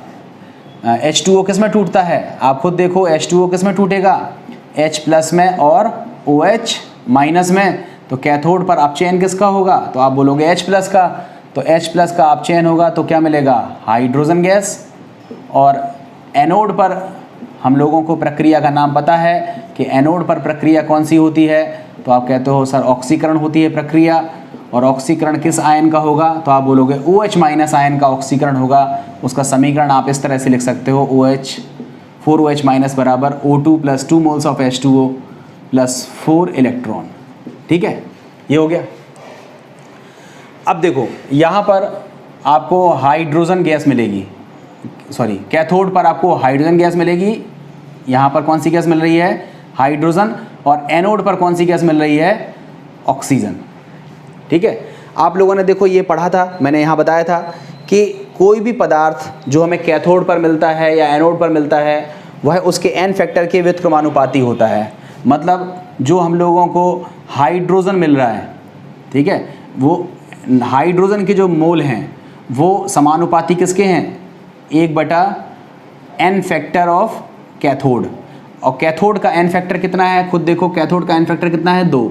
H2O किस में टूटता है, आप खुद देखो H2O किस में टूटेगा, H+ में और OH- में। तो कैथोड पर अपचयन किसका होगा, तो आप बोलोगे H+ का। तो H+ का अपचयन होगा तो क्या मिलेगा, हाइड्रोजन गैस। और एनोड पर हम लोगों को प्रक्रिया का नाम पता है कि एनोड पर प्रक्रिया कौन सी होती है, तो आप कहते हो सर ऑक्सीकरण होती है प्रक्रिया। और ऑक्सीकरण किस आयन का होगा, तो आप बोलोगे OH- आयन का ऑक्सीकरण होगा। उसका समीकरण आप इस तरह से लिख सकते हो, OH4OH- बराबर O2 + 2 moles of H2O + 4 electron. ठीक है, ये हो गया। अब देखो यहाँ पर आपको हाइड्रोजन गैस मिलेगी, सॉरी कैथोड पर आपको हाइड्रोजन गैस मिलेगी। यहाँ पर कौन सी गैस मिल रही है, हाइड्रोजन। और एनोड पर कौन सी गैस मिल रही है, ऑक्सीजन। ठीक है, आप लोगों ने देखो ये पढ़ा था, मैंने यहाँ बताया था कि कोई भी पदार्थ जो हमें कैथोड पर मिलता है या एनोड पर मिलता है वह उसके n फैक्टर के व्युत्क्रमानुपाती होता है। मतलब जो हम लोगों को हाइड्रोजन मिल रहा है, ठीक है, वो हाइड्रोजन के जो मोल हैं वो समानुपाती किसके हैं, 1/n फैक्टर ऑफ कैथोड। और कैथोड का n फैक्टर कितना है, खुद देखो कैथोड का n फैक्टर कितना है, 2।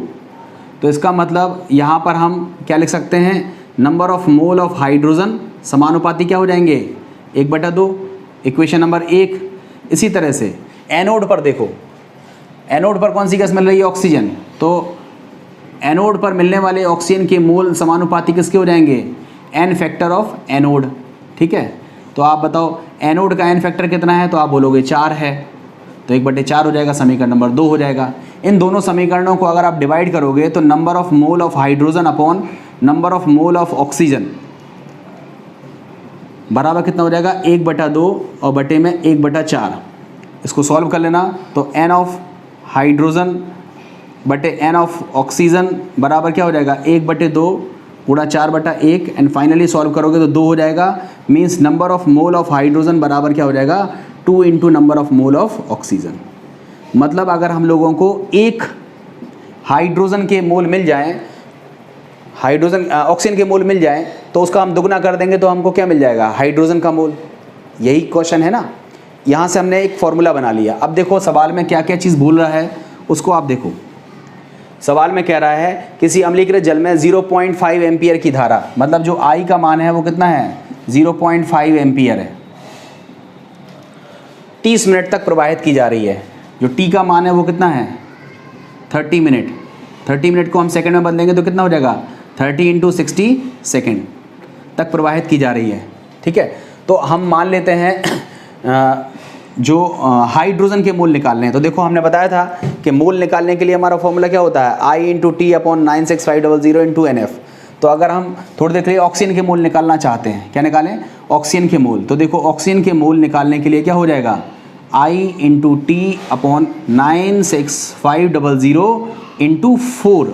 तो इसका मतलब यहाँ पर हम क्या लिख सकते हैं, number of mole of hydrogen समानुपाती क्या हो जाएंगे, 1/2, इक्वेशन नंबर 1। इसी तरह से एनोड पर देखो, एनोड पर कौन सी गैस मिल रही है, ऑक्सीजन। तो एनोड पर मिलने वाले ऑक्सीजन के मोल समानुपाती किसके हो जाएंगे, n फैक्टर ऑफ एनोड। ठीक है, तो आप बताओ एनोड का n फैक्टर कितना है, तो आप बोलोगे 4 है। तो 1/4 हो जाएगा, समीकरण नंबर 2 हो जाएगा। इन दोनों समीकरणों को अगर आप डिवाइड करोगे तो number of mole of hydrogen upon number of mole of oxygen बराबर कितना हो जाएगा, 1/2 और बटे में 1/4। इसको सॉल्व कर लेना तो n ऑफ हाइड्रोजन बटे n ऑफ ऑक्सीजन बराबर क्या हो जाएगा, 1/2 गुणा 4/1। एंड फाइनली सॉल्व करोगे तो 2 हो जाएगा। Means number of mole of hydrogen बराबर क्या हो जाएगा, 2 × number of mole of oxygen. मतलब अगर हम लोगों को एक हाइड्रोजन के मोल मिल जाएं, हाइड्रोजन ऑक्सीजन के मोल मिल जाएं, तो उसका हम दुगना कर देंगे तो हमको क्या मिल जाएगा, हाइड्रोजन का मोल। यही क्वेश्चन है ना। यहाँ से हमने एक फॉर्मूला बना लिया। अब देखो सवाल में क्या क्या चीज़ भूल रहा है उसको आप देखो। सवाल में कह रहा है किसी अम्लीकृत जल में 0.5 एम्पियर की धारा, मतलब जो I का मान है वो कितना है, 0.5 एम्पियर है, 30 मिनट तक प्रवाहित की जा रही है। जो टी का मान है वो कितना है 30 मिनट। 30 मिनट को हम सेकंड में बदलेंगे तो कितना हो जाएगा 30 × 60 सेकेंड तक प्रवाहित की जा रही है। ठीक है, तो हम मान लेते हैं जो हाइड्रोजन के मोल निकालने हैं। तो देखो हमने बताया था कि मोल निकालने के लिए हमारा फॉर्मूला क्या होता है I × T/96500 × NF। तो अगर हम थोड़ी देर के लिए ऑक्सीजन के मोल निकालना चाहते हैं, क्या निकालें ऑक्सीजन के मोल, तो देखो ऑक्सीजन के मोल निकालने के लिए क्या हो जाएगा I × T/96500 × 4।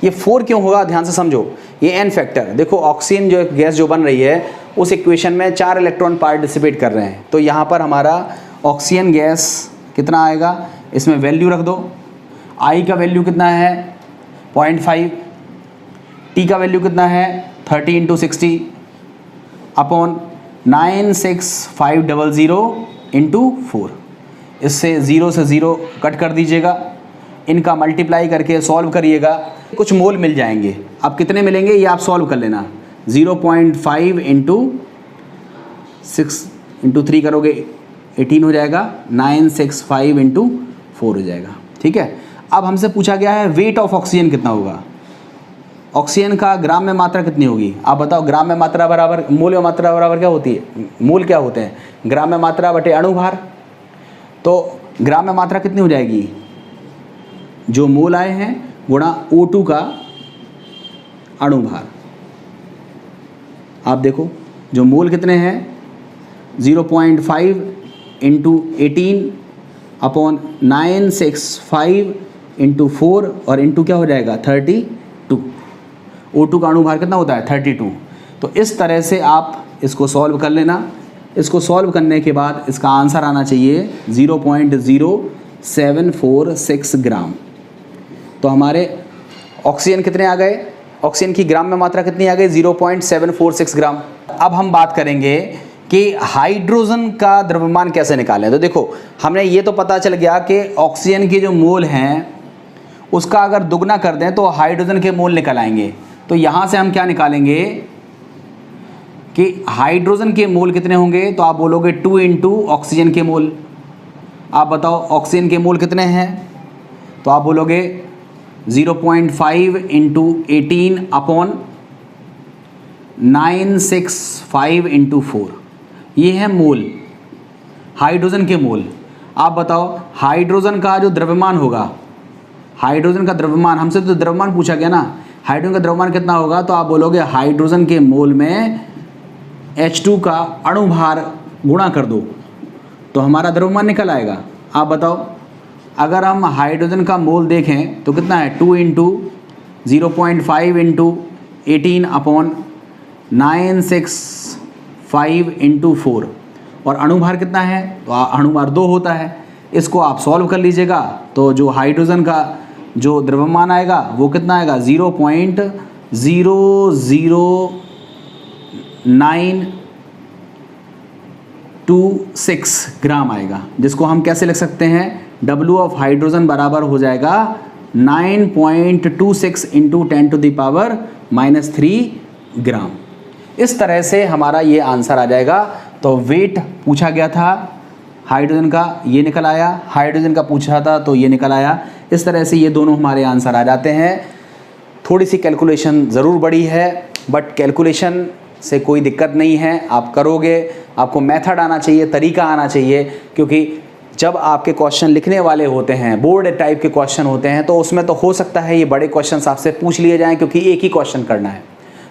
ये 4 क्यों होगा ध्यान से समझो, ये n फैक्टर। देखो ऑक्सीजन जो गैस जो बन रही है उस इक्वेशन में 4 इलेक्ट्रॉन पार्टिसिपेट कर रहे हैं, तो यहाँ पर हमारा ऑक्सीजन गैस कितना आएगा, इसमें वैल्यू रख दो। I का वैल्यू कितना है 0.5, T का वैल्यू कितना है 30 × 60 अपॉन 96500 × 4। इससे 0 से 0 कट कर दीजिएगा, इनका मल्टीप्लाई करके सॉल्व करिएगा, कुछ मोल मिल जाएंगे। अब कितने मिलेंगे ये आप सॉल्व कर लेना। 0.5 × 6 × 3 करोगे 18 हो जाएगा, 965 × 4 हो जाएगा। ठीक है, अब हमसे पूछा गया है वेट ऑफ ऑक्सीजन कितना होगा, ऑक्सीजन का ग्राम में मात्रा कितनी होगी। आप बताओ ग्राम में मात्रा बराबर मोल में मात्रा बराबर क्या होती है, मोल क्या होते हैं ग्राम में मात्रा बटे अणुभार। तो ग्राम में मात्रा कितनी हो जाएगी, जो मोल आए हैं गुणा O2 का अणुभार। आप देखो जो मोल कितने हैं 0.5 × 18 अपॉन 965 × 4 और इंटू क्या हो जाएगा 32। O2 का अणुभार कितना होता है 32। तो इस तरह से आप इसको सॉल्व कर लेना। इसको सॉल्व करने के बाद इसका आंसर आना चाहिए 0.0746 ग्राम। तो हमारे ऑक्सीजन कितने आ गए, ऑक्सीजन की ग्राम में मात्रा कितनी आ गई 0.746 ग्राम। अब हम बात करेंगे कि हाइड्रोजन का द्रव्यमान कैसे निकालें। तो देखो हमने ये तो पता चल गया कि ऑक्सीजन के जो मोल हैं उसका अगर दुगना कर दें तो हाइड्रोजन के मोल निकल आएंगे। तो यहाँ से हम क्या निकालेंगे कि हाइड्रोजन के मोल कितने होंगे, तो आप बोलोगे 2 × ऑक्सीजन के मोल। आप बताओ ऑक्सीजन के मोल कितने हैं, तो आप बोलोगे 0.5 × 18 अपॉन 965 × 4। ये है मोल हाइड्रोजन के मोल। आप बताओ हाइड्रोजन का जो द्रव्यमान होगा, हाइड्रोजन का द्रव्यमान, हमसे तो द्रव्यमान पूछा गया ना, हाइड्रोजन का द्रव्यमान कितना होगा, तो आप बोलोगे हाइड्रोजन के मोल में H2 का अणुभार गुणा कर दो तो हमारा द्रव्यमान निकल आएगा। आप बताओ अगर हम हाइड्रोजन का मोल देखें तो कितना है 2 × 0.5 × 18 अपॉन 965 × 4 और अणुभार कितना है, तो अणुभार 2 होता है। इसको आप सॉल्व कर लीजिएगा तो जो हाइड्रोजन का जो द्रव्यमान आएगा वो कितना आएगा 0.00926 ग्राम आएगा, जिसको हम कैसे लिख सकते हैं W ऑफ हाइड्रोजन बराबर हो जाएगा 9.26 × 10⁻³ ग्राम। इस तरह से हमारा ये आंसर आ जाएगा। तो वेट पूछा गया था हाइड्रोजन का, ये निकल आया, हाइड्रोजन का पूछा था तो ये निकल आया। इस तरह से ये दोनों हमारे आंसर आ जाते हैं। थोड़ी सी कैलकुलेशन ज़रूर बड़ी है बट कैलकुलेशन से कोई दिक्कत नहीं है, आप करोगे। आपको मेथड आना चाहिए, तरीका आना चाहिए, क्योंकि जब आपके क्वेश्चन लिखने वाले होते हैं, बोर्ड टाइप के क्वेश्चन होते हैं, तो उसमें तो हो सकता है ये बड़े क्वेश्चन आपसे पूछ लिए जाएं क्योंकि एक ही क्वेश्चन करना है।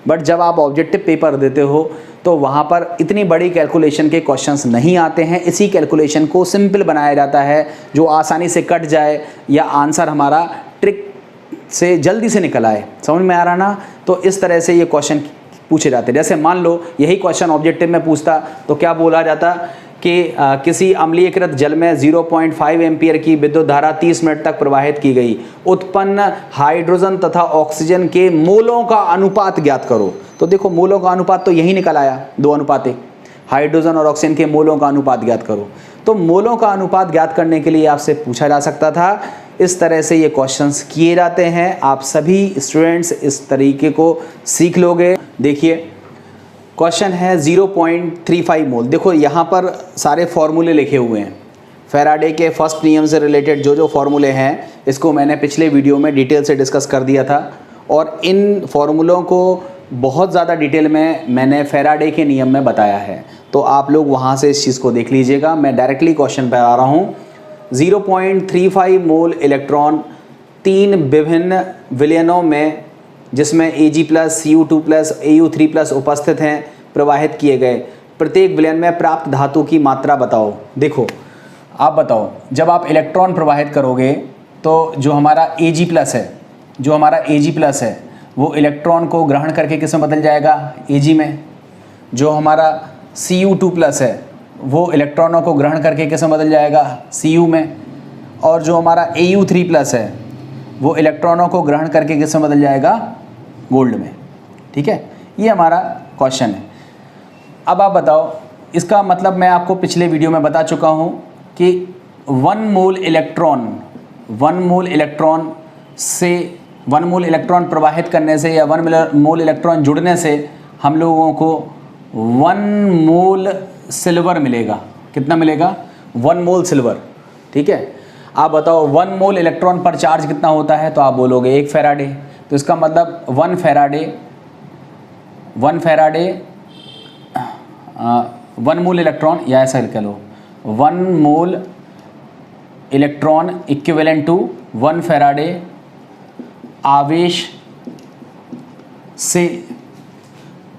बट जब आप ऑब्जेक्टिव पेपर देते हो तो वहाँ पर इतनी बड़ी कैलकुलेशन के क्वेश्चंस नहीं आते हैं। इसी कैलकुलेशन को सिंपल बनाया जाता है जो आसानी से कट जाए या आंसर हमारा ट्रिक से जल्दी से निकल आए। समझ में आ रहा ना? तो इस तरह से ये क्वेश्चन पूछे जाते हैं। जैसे मान लो यही क्वेश्चन ऑब्जेक्टिव में पूछता तो क्या बोला जाता कि किसी अम्लीयकृत जल में 0.5 एम्पियर की विद्युत धारा 30 मिनट तक प्रवाहित की गई। उत्पन्न हाइड्रोजन तथा ऑक्सीजन के मोलों का अनुपात ज्ञात करो। तो देखो मोलों का अनुपात तो यही निकल आया, 2 अनुपात 1। हाइड्रोजन और ऑक्सीजन के मोलों का अनुपात ज्ञात करो। तो मोलों का अनुपात ज्ञात करने के लिए आपसे पूछा जा सकता था। इस तरह से ये क्वेश्चंस किए जाते हैं। आप सभी स्टूडेंट्स इस तरीके को सीख लोगे। देखिए क्वेश्चन है 0.35 मोल। देखो यहाँ पर सारे फॉर्मूले लिखे हुए हैं। फैराडे के फर्स्ट नियम से रिलेटेड जो फॉर्मूले हैं इसको मैंने पिछले वीडियो में डिटेल से डिस्कस कर दिया था और इन फॉर्मूलों को बहुत ज़्यादा डिटेल में मैंने फैराडे के नियम में बताया है, तो आप लोग वहाँ से इस चीज़ को देख लीजिएगा। मैं डायरेक्टली क्वेश्चन पे आ रहा हूँ। 0.35 मोल इलेक्ट्रॉन 3 विभिन्न विलयनों में जिसमें Ag+, Cu2+, Au3+ उपस्थित हैं प्रवाहित किए गए। प्रत्येक विलयन में प्राप्त धातु की मात्रा बताओ। देखो आप बताओ, जब आप इलेक्ट्रॉन प्रवाहित करोगे तो जो हमारा Ag+ है वो इलेक्ट्रॉन को ग्रहण करके किस में बदल जाएगा, Ag में। जो हमारा Cu2+ है वो इलेक्ट्रॉनों को ग्रहण करके किस में बदल जाएगा, Cu में। और जो हमारा Au3+ है वो इलेक्ट्रॉनों को ग्रहण करके किस में बदल जाएगा, गोल्ड में। ठीक है, ये हमारा क्वेश्चन है। अब आप बताओ, इसका मतलब मैं आपको पिछले वीडियो में बता चुका हूँ कि 1 मोल इलेक्ट्रॉन प्रवाहित करने से या 1 मोल इलेक्ट्रॉन जुड़ने से हम लोगों को 1 मोल सिल्वर मिलेगा। कितना मिलेगा, 1 मोल सिल्वर। ठीक है, आप बताओ 1 मोल इलेक्ट्रॉन पर चार्ज कितना होता है, तो आप बोलोगे 1 फैराडे। तो इसका मतलब 1 मोल इलेक्ट्रॉन, या ऐसा कह लो 1 mole electron equivalent to 1 Faraday आवेश से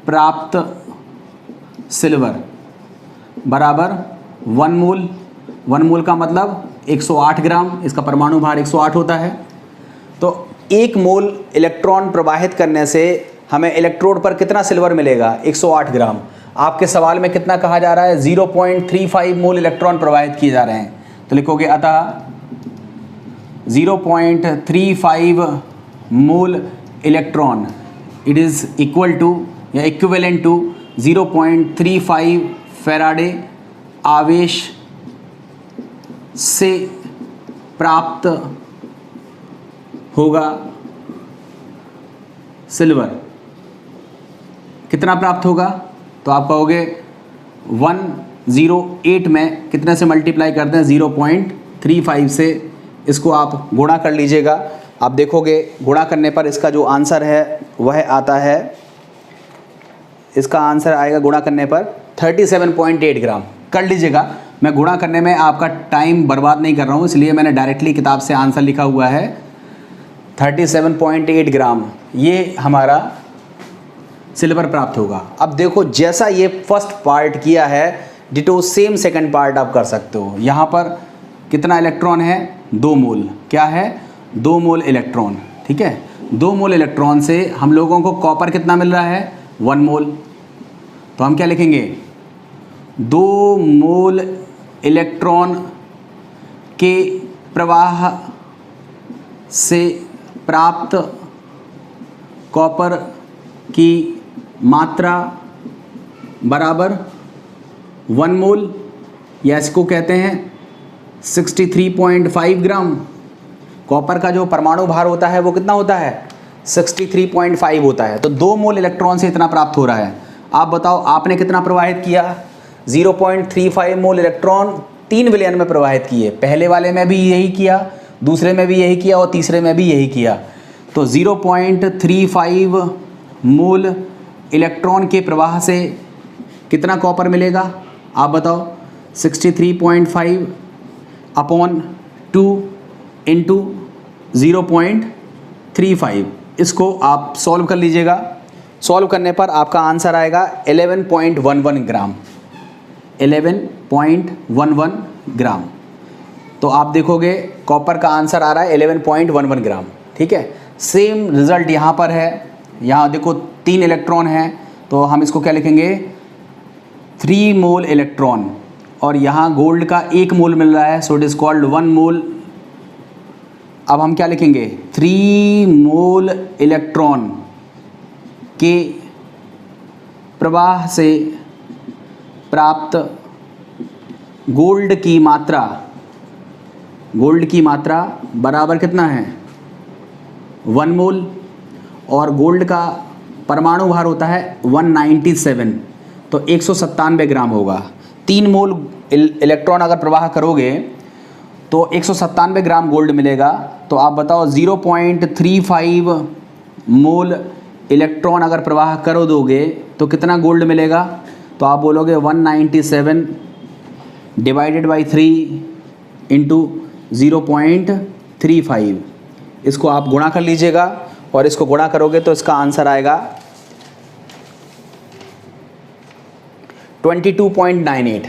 प्राप्त सिल्वर बराबर 1 मोल। 1 मोल का मतलब 108 ग्राम, इसका परमाणु भार 108 होता है। तो 1 मोल इलेक्ट्रॉन प्रवाहित करने से हमें इलेक्ट्रोड पर कितना सिल्वर मिलेगा, 108 ग्राम। आपके सवाल में कितना कहा जा रहा है, 0.35 मोल इलेक्ट्रॉन प्रवाहित किए जा रहे हैं। तो लिखोगे अतः 0.35 mole electron it is equal to या इक्विवेलेंट टू 0.35 फैराडे आवेश से प्राप्त होगा सिल्वर। कितना प्राप्त होगा, तो आप कहोगे 108 में कितने से मल्टीप्लाई करते हैं, 0.35 से। इसको आप गुणा कर लीजिएगा। आप देखोगे गुणा करने पर इसका जो आंसर है वह आता है, इसका आंसर आएगा गुणा करने पर 37.8 ग्राम। कर लीजिएगा, मैं गुणा करने में आपका टाइम बर्बाद नहीं कर रहा हूँ, इसलिए मैंने डायरेक्टली किताब से आंसर लिखा हुआ है 37.8 ग्राम। ये हमारा सिल्वर प्राप्त होगा। अब देखो, जैसा ये फर्स्ट पार्ट किया है, डिटो सेम सेकंड पार्ट आप कर सकते हो। यहाँ पर कितना इलेक्ट्रॉन है, 2 मोल। क्या है, 2 मोल इलेक्ट्रॉन। ठीक है, 2 मोल इलेक्ट्रॉन से हम लोगों को कॉपर कितना मिल रहा है, 1 मोल। तो हम क्या लिखेंगे, 2 मोल इलेक्ट्रॉन के प्रवाह से प्राप्त कॉपर की मात्रा बराबर 1 मोल, या इसको कहते हैं 63.5 ग्राम। कॉपर का जो परमाणु भार होता है वो कितना होता है, 63.5 होता है। तो 2 मोल इलेक्ट्रॉन से इतना प्राप्त हो रहा है। आप बताओ आपने कितना प्रवाहित किया, 0.35 मोल इलेक्ट्रॉन 3 विलयन में प्रवाहित किए। पहले वाले में भी यही किया, दूसरे में भी यही किया और तीसरे में भी यही किया। तो 0.35 मोल इलेक्ट्रॉन के प्रवाह से कितना कॉपर मिलेगा, आप बताओ, 63.5 अपॉन 2 इंटू 0.35। इसको आप सॉल्व कर लीजिएगा। सॉल्व करने पर आपका आंसर आएगा 11.11 ग्राम। 11.11 ग्राम। तो आप देखोगे कॉपर का आंसर आ रहा है 11.11 ग्राम। ठीक है, सेम रिजल्ट यहाँ पर है। यहाँ देखो 3 इलेक्ट्रॉन हैं, तो हम इसको क्या लिखेंगे, 3 मोल इलेक्ट्रॉन। और यहाँ गोल्ड का 1 मोल मिल रहा है, सो इट इज़ कॉल्ड 1 मोल। अब हम क्या लिखेंगे, 3 मोल इलेक्ट्रॉन के प्रवाह से प्राप्त गोल्ड की मात्रा बराबर कितना है, 1 मोल। और गोल्ड का परमाणु भार होता है 197, तो 197 ग्राम होगा। 3 मोल इलेक्ट्रॉन अगर प्रवाह करोगे तो 197 ग्राम गोल्ड मिलेगा। तो आप बताओ 0.35 मोल इलेक्ट्रॉन अगर प्रवाह कर दोगे तो कितना गोल्ड मिलेगा? तो आप बोलोगे 197 डिवाइडेड बाई 3 इंटू 0.35। इसको आप गुणा कर लीजिएगा और इसको गुणा करोगे तो इसका आंसर आएगा 22.98।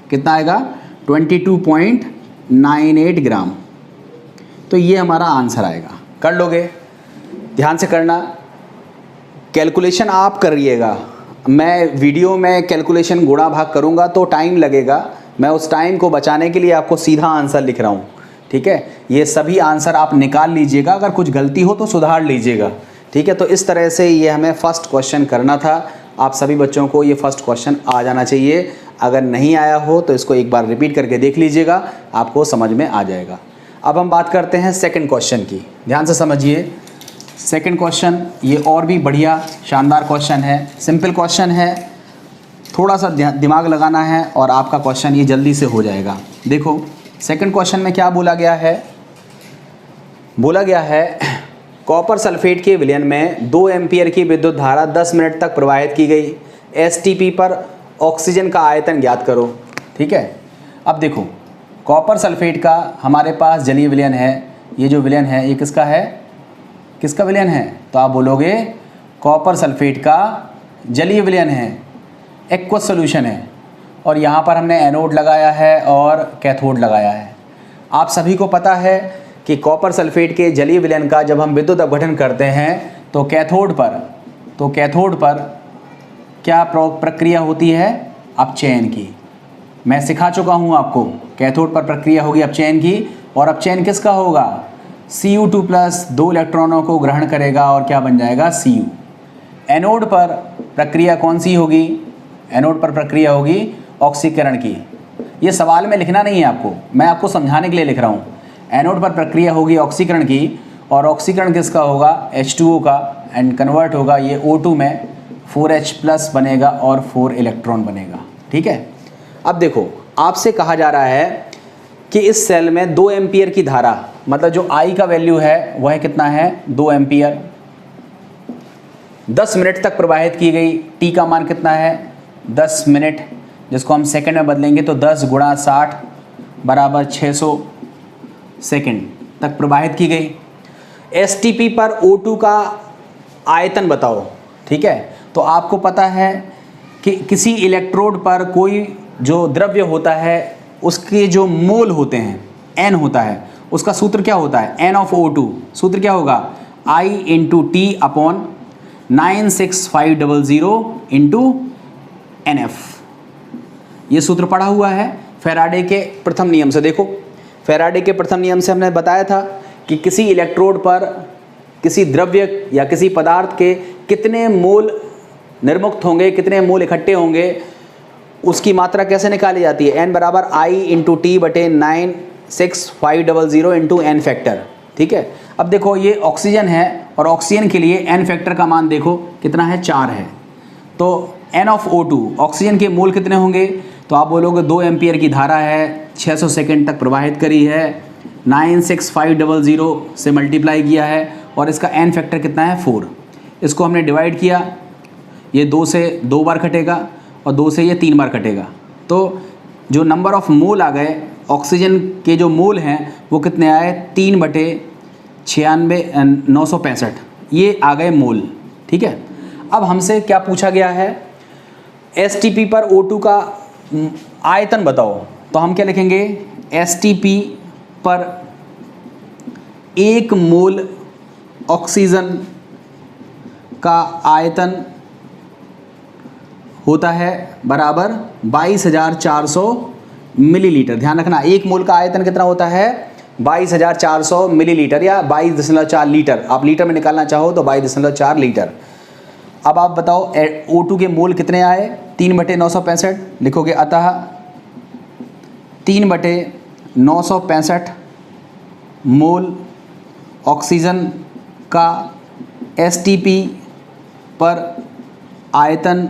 कितना आएगा? 22.98 ग्राम। तो ये हमारा आंसर आएगा। कर लोगे? ध्यान से करना, कैलकुलेशन आप करिएगा। मैं वीडियो में कैलकुलेशन गुणा भाग करूँगा तो टाइम लगेगा, मैं उस टाइम को बचाने के लिए आपको सीधा आंसर लिख रहा हूँ, ठीक है। ये सभी आंसर आप निकाल लीजिएगा, अगर कुछ गलती हो तो सुधार लीजिएगा, ठीक है। तो इस तरह से ये हमें फर्स्ट क्वेश्चन करना था। आप सभी बच्चों को ये फर्स्ट क्वेश्चन आ जाना चाहिए। अगर नहीं आया हो तो इसको एक बार रिपीट करके देख लीजिएगा, आपको समझ में आ जाएगा। अब हम बात करते हैं सेकंड क्वेश्चन की। ध्यान से समझिए सेकंड क्वेश्चन, ये और भी बढ़िया शानदार क्वेश्चन है, सिंपल क्वेश्चन है, थोड़ा सा दिमाग लगाना है और आपका क्वेश्चन ये जल्दी से हो जाएगा। देखो सेकंड क्वेश्चन में क्या बोला गया है? बोला गया है कॉपर सल्फेट के विलयन में 2 एम्पीयर की विद्युत धारा 10 मिनट तक प्रवाहित की गई। एसटीपी पर ऑक्सीजन का आयतन ज्ञात करो, ठीक है। अब देखो कॉपर सल्फेट का हमारे पास जलीय विलयन है। ये जो विलयन है ये किसका है? किसका विलयन है? तो आप बोलोगे कॉपर सल्फेट का जलीय विलयन है, एक्वस सॉल्यूशन है। और यहाँ पर हमने एनोड लगाया है और कैथोड लगाया है। आप सभी को पता है कि कॉपर सल्फेट के जलीय विलयन का जब हम विद्युत अपघटन करते हैं तो कैथोड पर क्या प्रक्रिया होती है? अपचयन की। मैं सिखा चुका हूँ आपको, कैथोड पर प्रक्रिया होगी अपचयन की। और अपचयन किसका होगा? Cu2+ 2 इलेक्ट्रॉनों को ग्रहण करेगा और क्या बन जाएगा? Cu। एनोड पर प्रक्रिया कौन सी होगी? एनोड पर प्रक्रिया होगी ऑक्सीकरण की। ये सवाल में लिखना नहीं है आपको, मैं आपको समझाने के लिए लिख रहा हूँ। एनोड पर प्रक्रिया होगी ऑक्सीकरण की और ऑक्सीकरण किसका होगा? H2O का, एंड कन्वर्ट होगा ये O2 में, 4H+ बनेगा और 4 इलेक्ट्रॉन बनेगा, ठीक है। अब देखो आपसे कहा जा रहा है कि इस सेल में 2 एम्पियर की धारा, मतलब जो I का वैल्यू है वह कितना है? 2 एम्पियर, 10 मिनट तक प्रवाहित की गई। T का मान कितना है? 10 मिनट, जिसको हम सेकंड में बदलेंगे तो 10 × 60 बराबर 600 सेकंड तक प्रवाहित की गई। एसटीपी पर O2 का आयतन बताओ, ठीक है। तो आपको पता है कि किसी इलेक्ट्रोड पर कोई जो द्रव्य होता है उसके जो मोल होते हैं n होता है, उसका सूत्र क्या होता है? n of O2। सूत्र क्या होगा? I × T/96500 × NF। ये सूत्र पढ़ा हुआ है फैराडे के प्रथम नियम से। देखो फैराडे के प्रथम नियम से हमने बताया था कि किसी इलेक्ट्रोड पर किसी द्रव्य या किसी पदार्थ के कितने मोल निर्मुक्त होंगे, कितने मोल इकट्ठे होंगे, उसकी मात्रा कैसे निकाली जाती है? n बराबर I × T/96500 × n फैक्टर, ठीक है। अब देखो ये ऑक्सीजन है और ऑक्सीजन के लिए n फैक्टर का मान देखो कितना है? 4 है। तो n ऑफ O2, ऑक्सीजन के मोल कितने होंगे? तो आप बोलोगे 2 एम्पियर की धारा है, 600 सेकंड तक प्रवाहित करी है, 96500 से मल्टीप्लाई किया है और इसका n फैक्टर कितना है? 4। इसको हमने डिवाइड किया, ये 2 से 2 बार कटेगा और 2 से ये 3 बार कटेगा। तो जो नंबर ऑफ मोल आ गए ऑक्सीजन के, जो मोल हैं वो कितने आए? 3/96,965 ये आ गए मोल, ठीक है। अब हमसे क्या पूछा गया है? एसटीपी पर O2 का आयतन बताओ। तो हम क्या लिखेंगे? एसटीपी पर 1 मोल ऑक्सीजन का आयतन होता है बराबर 22,400 मिलीलीटर। ध्यान रखना 1 मोल का आयतन कितना होता है? 22,400 मिलीलीटर या 22.4 लीटर। आप लीटर में निकालना चाहो तो 22.4 लीटर। अब आप बताओ O2 के मोल कितने आए? 3/965 लिखोगे, अतः 3/965 मोल ऑक्सीजन का एसटीपी पर आयतन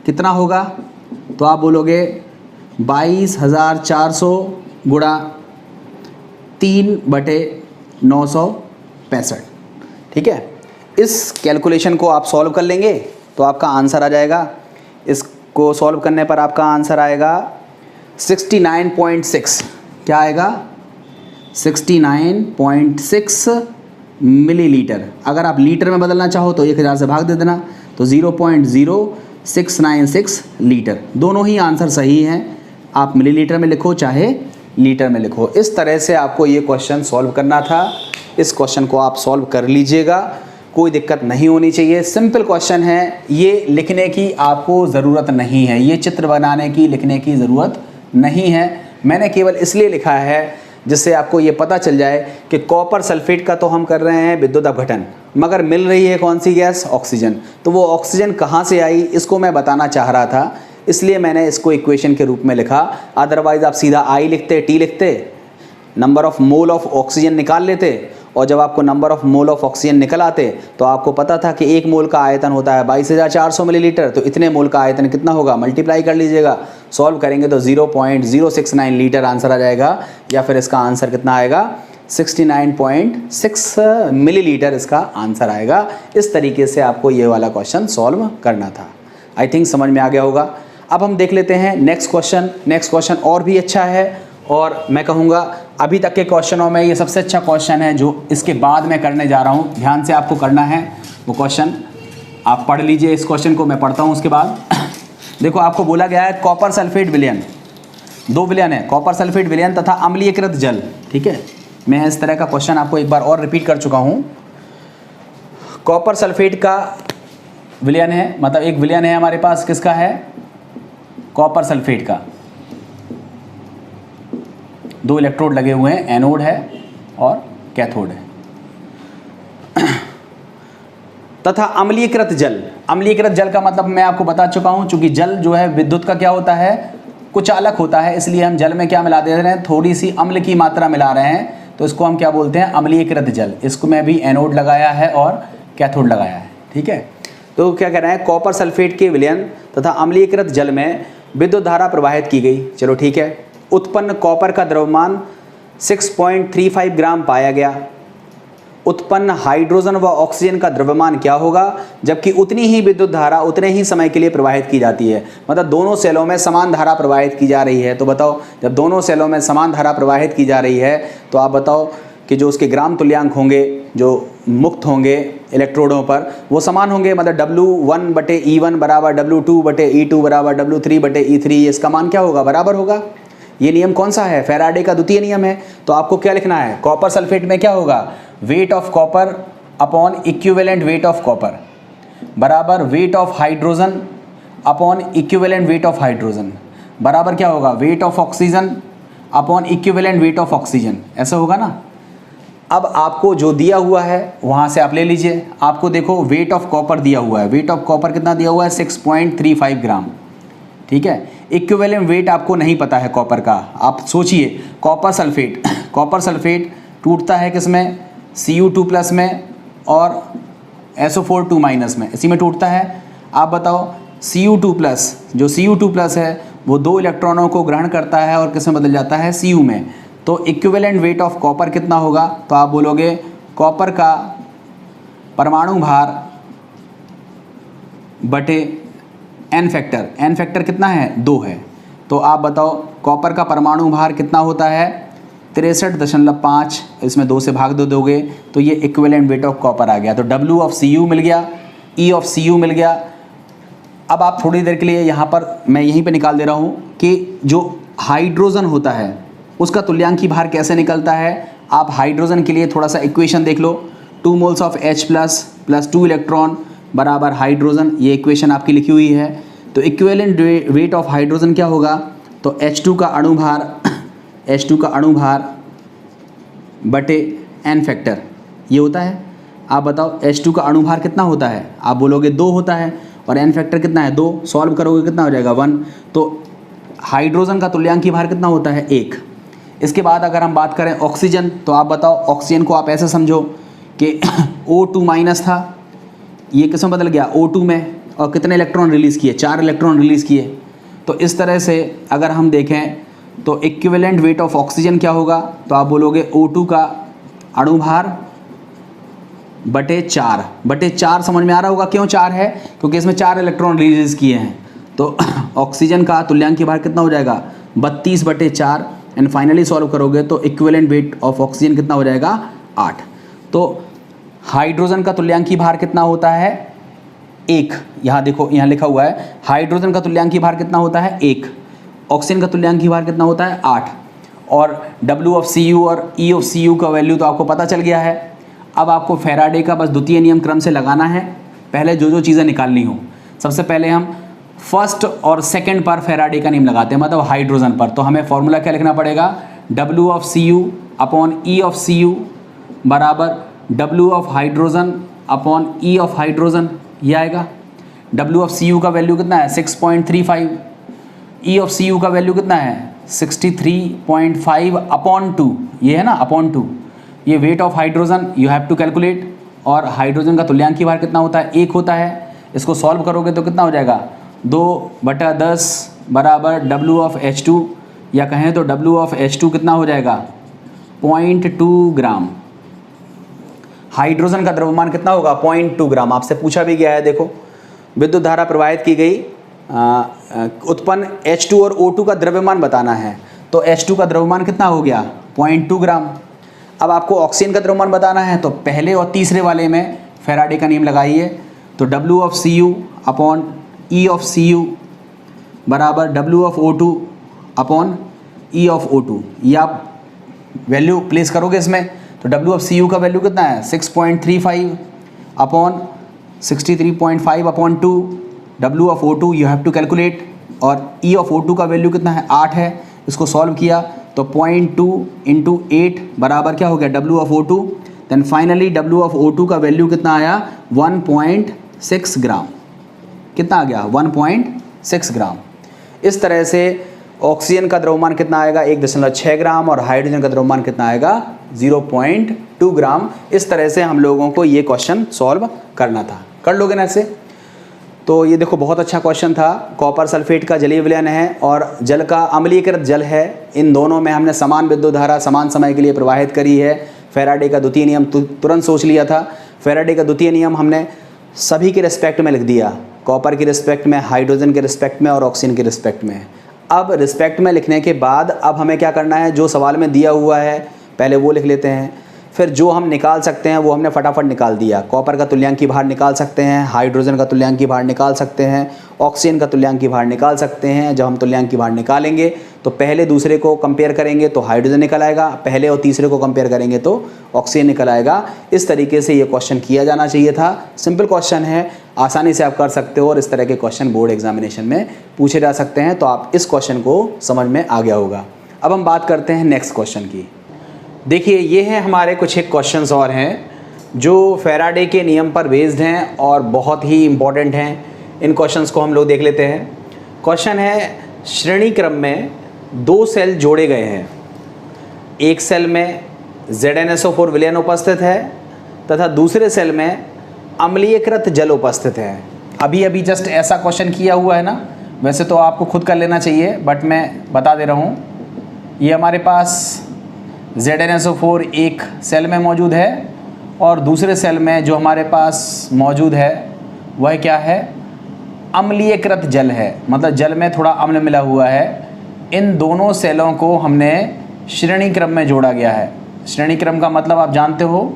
कितना होगा? तो आप बोलोगे 22,400 गुणा 3/965। ठीक है, इस कैलकुलेशन को आप सॉल्व कर लेंगे तो आपका आंसर आ जाएगा। इसको सॉल्व करने पर आपका आंसर आएगा 69.6। क्या आएगा? 69.6 मिलीलीटर। अगर आप लीटर में बदलना चाहो तो 1000 से भाग दे देना, तो 0.0696 लीटर। दोनों ही आंसर सही हैं, आप मिलीलीटर में लिखो चाहे लीटर में लिखो। इस तरह से आपको ये क्वेश्चन सॉल्व करना था। इस क्वेश्चन को आप सॉल्व कर लीजिएगा, कोई दिक्कत नहीं होनी चाहिए। सिंपल क्वेश्चन है, ये लिखने की आपको ज़रूरत नहीं है, ये चित्र बनाने की लिखने की ज़रूरत नहीं है। मैंने केवल इसलिए लिखा है जिससे आपको ये पता चल जाए कि कॉपर सल्फेट का तो हम कर रहे हैं विद्युत अपघटन, मगर मिल रही है कौन सी गैस? ऑक्सीजन। तो वो ऑक्सीजन कहाँ से आई, इसको मैं बताना चाह रहा था, इसलिए मैंने इसको इक्वेशन के रूप में लिखा। अदरवाइज़ आप सीधा आई लिखते, टी लिखते, number of mole of oxygen निकाल लेते, और जब आपको number of mole of oxygen निकल आते तो आपको पता था कि एक मोल का आयतन होता है 22,400 मिलीलीटर, तो इतने मोल का आयतन कितना होगा, मल्टीप्लाई कर लीजिएगा। सॉल्व करेंगे तो 0.069 लीटर आंसर आ जाएगा, या फिर इसका आंसर कितना आएगा? 69.6 मिलीलीटर इसका आंसर आएगा। इस तरीके से आपको ये वाला क्वेश्चन सॉल्व करना था। आई थिंक समझ में आ गया होगा। अब हम देख लेते हैं नेक्स्ट क्वेश्चन। नेक्स्ट क्वेश्चन और भी अच्छा है, और मैं कहूँगा अभी तक के क्वेश्चनों में ये सबसे अच्छा क्वेश्चन है जो इसके बाद मैं करने जा रहा हूँ। ध्यान से आपको करना है वो क्वेश्चन, आप पढ़ लीजिए इस क्वेश्चन को, मैं पढ़ता हूँ उसके बाद। देखो, आपको बोला गया है कॉपर सल्फेट विलयन, 2 विलयन है, कॉपर सल्फेट विलयन तथा अम्लीयकृत जल। ठीक है, मैं इस तरह का क्वेश्चन आपको एक बार और रिपीट कर चुका हूँ। कॉपर सल्फेट का विलयन है, मतलब एक विलयन है हमारे पास, किसका है? कॉपर सल्फेट का। 2 इलेक्ट्रोड लगे हुए हैं, एनोड है और कैथोड है। तथा अम्लीयकृत जल। अम्लीयकृत जल का मतलब मैं आपको बता चुका हूं, चूंकि जल जो है विद्युत का क्या होता है, कुछ अलग होता है, इसलिए हम जल में क्या मिला दे रहे हैं, थोड़ी सी अम्ल की मात्रा मिला रहे हैं, तो इसको हम क्या बोलते हैं? अम्लीयकृत जल। इसको में भी एनोड लगाया है और कैथोड लगाया है। ठीक है, तो क्या कह रहे हैं? कॉपर सल्फेट के विलयन तथा अम्लीयकृत जल में विद्युत धारा प्रवाहित की गई। चलो ठीक है, उत्पन्न कॉपर का द्रव्यमान 6.35 ग्राम पाया गया। उत्पन्न हाइड्रोजन व ऑक्सीजन का द्रव्यमान क्या होगा, जबकि उतनी ही विद्युत धारा उतने ही समय के लिए प्रवाहित की जाती है। मतलब दोनों सेलों में समान धारा प्रवाहित की जा रही है। तो बताओ, जब दोनों सेलों में समान धारा प्रवाहित की जा रही है तो आप बताओ कि जो उसके ग्राम तुल्यांक होंगे, जो मुक्त होंगे इलेक्ट्रोडों पर, वो समान होंगे। मतलब W1/E1 बराबर W2/E2 बराबर W3/E3, इसका मान क्या होगा? बराबर होगा। ये नियम कौन सा है? फैराडे का द्वितीय नियम है। तो आपको क्या लिखना है? कॉपर सल्फेट में क्या होगा? Weight of copper upon equivalent weight of copper बराबर weight of hydrogen upon equivalent weight of hydrogen बराबर क्या होगा? Weight of oxygen upon equivalent weight of oxygen. ऐसा होगा ना। अब आपको जो दिया हुआ है वहाँ से आप ले लीजिए। आपको देखो वेट ऑफ कॉपर दिया हुआ है, वेट ऑफ कॉपर कितना दिया हुआ है? 6.35 ग्राम। ठीक है, इक्विवेलेंट वेट आपको नहीं पता है कॉपर का। आप सोचिए, कॉपर सल्फेट टूटता है किस में? Cu2+ में और SO4 2- में, इसी में टूटता है। आप बताओ, Cu2+, जो Cu2+ है वो 2 इलेक्ट्रॉनों को ग्रहण करता है और किस में बदल जाता है? Cu में। तो इक्विवेलेंट वेट ऑफ कॉपर कितना होगा? तो आप बोलोगे कॉपर का परमाणु भार बटे एन फैक्टर कितना है? 2 है। तो आप बताओ कॉपर का परमाणु भार कितना होता है? 63.5। इसमें 2 से भाग दोगे तो ये इक्विवेलेंट वेट ऑफ कॉपर आ गया। तो W ऑफ Cu मिल गया, E ऑफ Cu मिल गया। अब आप थोड़ी देर के लिए यहाँ पर मैं यहीं पे निकाल दे रहा हूँ कि जो हाइड्रोजन होता है उसका तुल्यांकी भार कैसे निकलता है। आप हाइड्रोजन के लिए थोड़ा सा इक्वेशन देख लो। 2 moles of H+ plus 2 electron बराबर हाइड्रोजन, ये इक्वेशन आपकी लिखी हुई है। तो इक्विवेलेंट वेट ऑफ हाइड्रोजन क्या होगा? तो H2 का अणु भार बटे एन फैक्टर, ये होता है। आप बताओ H2 का अणु भार कितना होता है? आप बोलोगे 2 होता है, और एन फैक्टर कितना है? 2। सॉल्व करोगे कितना हो जाएगा? 1। तो हाइड्रोजन का तुल्यांकी भार कितना होता है? 1। इसके बाद अगर हम बात करें ऑक्सीजन, तो आप बताओ, ऑक्सीजन को आप ऐसे समझो कि O2- था, ये किस में बदल गया? O2 में, और कितने इलेक्ट्रॉन रिलीज़ किए? 4 इलेक्ट्रॉन रिलीज़ किए। तो इस तरह से अगर हम देखें तो इक्विवेलेंट वेट ऑफ ऑक्सीजन क्या होगा, तो आप बोलोगे O2 का अणुभार बटे 4 समझ में आ रहा होगा क्यों 4 है, क्योंकि इसमें 4 इलेक्ट्रॉन रिलीज किए हैं। तो ऑक्सीजन का तुल्यांकीय भार कितना हो जाएगा 32 बटे 4 एंड फाइनली सॉल्व करोगे तो इक्विवेलेंट वेट ऑफ ऑक्सीजन कितना हो जाएगा 8। तो हाइड्रोजन का तुल्यांकीय भार कितना होता है 1, यहाँ देखो यहाँ लिखा हुआ है हाइड्रोजन का तुल्यांकीय भार कितना होता है 1, ऑक्सीजन का तुल्यांकीय भार कितना होता है 8, और W ऑफ Cu और E ऑफ Cu का वैल्यू तो आपको पता चल गया है। अब आपको फैराडे का बस द्वितीय नियम क्रम से लगाना है। पहले जो चीज़ें निकालनी हो, सबसे पहले हम फर्स्ट और सेकंड पर फैराडे का नियम लगाते हैं, मतलब हाइड्रोजन पर। तो हमें फॉर्मूला क्या लिखना पड़ेगा W of Cu upon E of Cu बराबर W of hydrogen upon E of hydrogen, ये आएगा। W ऑफ Cu का वैल्यू कितना है 6.35, E ऑफ Cu का वैल्यू कितना है 63.5 अपॉन 2, ये है ना अपॉन 2, ये weight of hydrogen you have to calculate. और हाइड्रोजन का तुल्यांकीय भार कितना होता है 1 होता है। इसको सॉल्व करोगे तो कितना हो जाएगा 2/10 बराबर W ऑफ H2, या कहें तो W ऑफ H2 कितना हो जाएगा 0.2 ग्राम। हाइड्रोजन का द्रव्यमान कितना होगा 0.2 ग्राम। आपसे पूछा भी गया है, देखो विद्युत धारा प्रवाहित की गई, उत्पन्न H2 और O2 का द्रव्यमान बताना है। तो H2 का द्रव्यमान कितना हो गया 0.2 ग्राम। अब आपको ऑक्सीजन का द्रव्यमान बताना है, तो पहले और तीसरे वाले में फैराडे का नियम लगाइए। तो W of Cu upon E of Cu बराबर W of O2 upon E of O2, ये आप वैल्यू प्लेस करोगे इसमें। तो W ऑफ Cu का वैल्यू कितना है 6.35 upon 63.5 upon 2, W of O2 you have to calculate, और E ऑफ O2 का वैल्यू कितना है 8 है। इसको सॉल्व किया तो 0.2 इंटू 8 बराबर क्या हो गया W of O2। Then finally W of O2 का वैल्यू कितना आया 1.6 ग्राम। कितना आ गया 1.6 ग्राम। इस तरह से ऑक्सीजन का द्रव्यमान कितना आएगा 1.6 ग्राम, और हाइड्रोजन का द्रव्यमान कितना आएगा 0.2 ग्राम। इस तरह से हम लोगों को ये क्वेश्चन सॉल्व करना था। कर लोगे ना ऐसे? तो ये देखो बहुत अच्छा क्वेश्चन था। कॉपर सल्फेट का जलीय विलयन है और जल का अम्लीयकृत जल है, इन दोनों में हमने समान विद्युत धारा समान समय के लिए प्रवाहित करी है। फैराडे का द्वितीय नियम तुरंत सोच लिया था। फैराडे का द्वितीय नियम हमने सभी के रिस्पेक्ट में लिख दिया, कॉपर के रिस्पेक्ट में, हाइड्रोजन के रिस्पेक्ट में और ऑक्सीजन के रिस्पेक्ट में। अब रिस्पेक्ट में लिखने के बाद अब हमें क्या करना है, जो सवाल में दिया हुआ है पहले वो लिख लेते हैं, फिर जो हम निकाल सकते हैं वो हमने फटाफट निकाल दिया। कॉपर का तुल्यांकीय भार निकाल सकते हैं, हाइड्रोजन का तुल्यांकीय भार निकाल सकते हैं, ऑक्सीजन का तुल्यांकीय भार निकाल सकते हैं। जब हम तुल्यांकीय भार निकालेंगे तो पहले दूसरे को कंपेयर करेंगे तो हाइड्रोजन निकल आएगा, पहले और तीसरे को कंपेयर करेंगे तो ऑक्सीजन निकल आएगा। इस तरीके से ये क्वेश्चन किया जाना चाहिए था। सिंपल क्वेश्चन है, आसानी से आप कर सकते हो और इस तरह के क्वेश्चन बोर्ड एग्जामिनेशन में पूछे जा सकते हैं। तो आप इस क्वेश्चन को समझ में आ गया होगा। अब हम बात करते हैं नेक्स्ट क्वेश्चन की। देखिए ये हैं हमारे कुछ एक क्वेश्चंस और हैं जो फैराडे के नियम पर बेस्ड हैं और बहुत ही इम्पॉर्टेंट हैं। इन क्वेश्चंस को हम लोग देख लेते हैं। क्वेश्चन है, श्रेणी क्रम में 2 सेल जोड़े गए हैं। एक सेल में ZnSO4 विलयन उपस्थित है तथा दूसरे सेल में अम्लीयकृत जल उपस्थित है। अभी अभी जस्ट ऐसा क्वेश्चन किया हुआ है ना, वैसे तो आपको खुद कर लेना चाहिए बट मैं बता दे रहा हूँ। ये हमारे पास ZnSO4 एक सेल में मौजूद है और दूसरे सेल में जो हमारे पास मौजूद है वह क्या है, अम्लीयकृत जल है, मतलब जल में थोड़ा अम्ल मिला हुआ है। इन दोनों सेलों को हमने श्रेणी क्रम में जोड़ा गया है। श्रेणी क्रम का मतलब आप जानते हो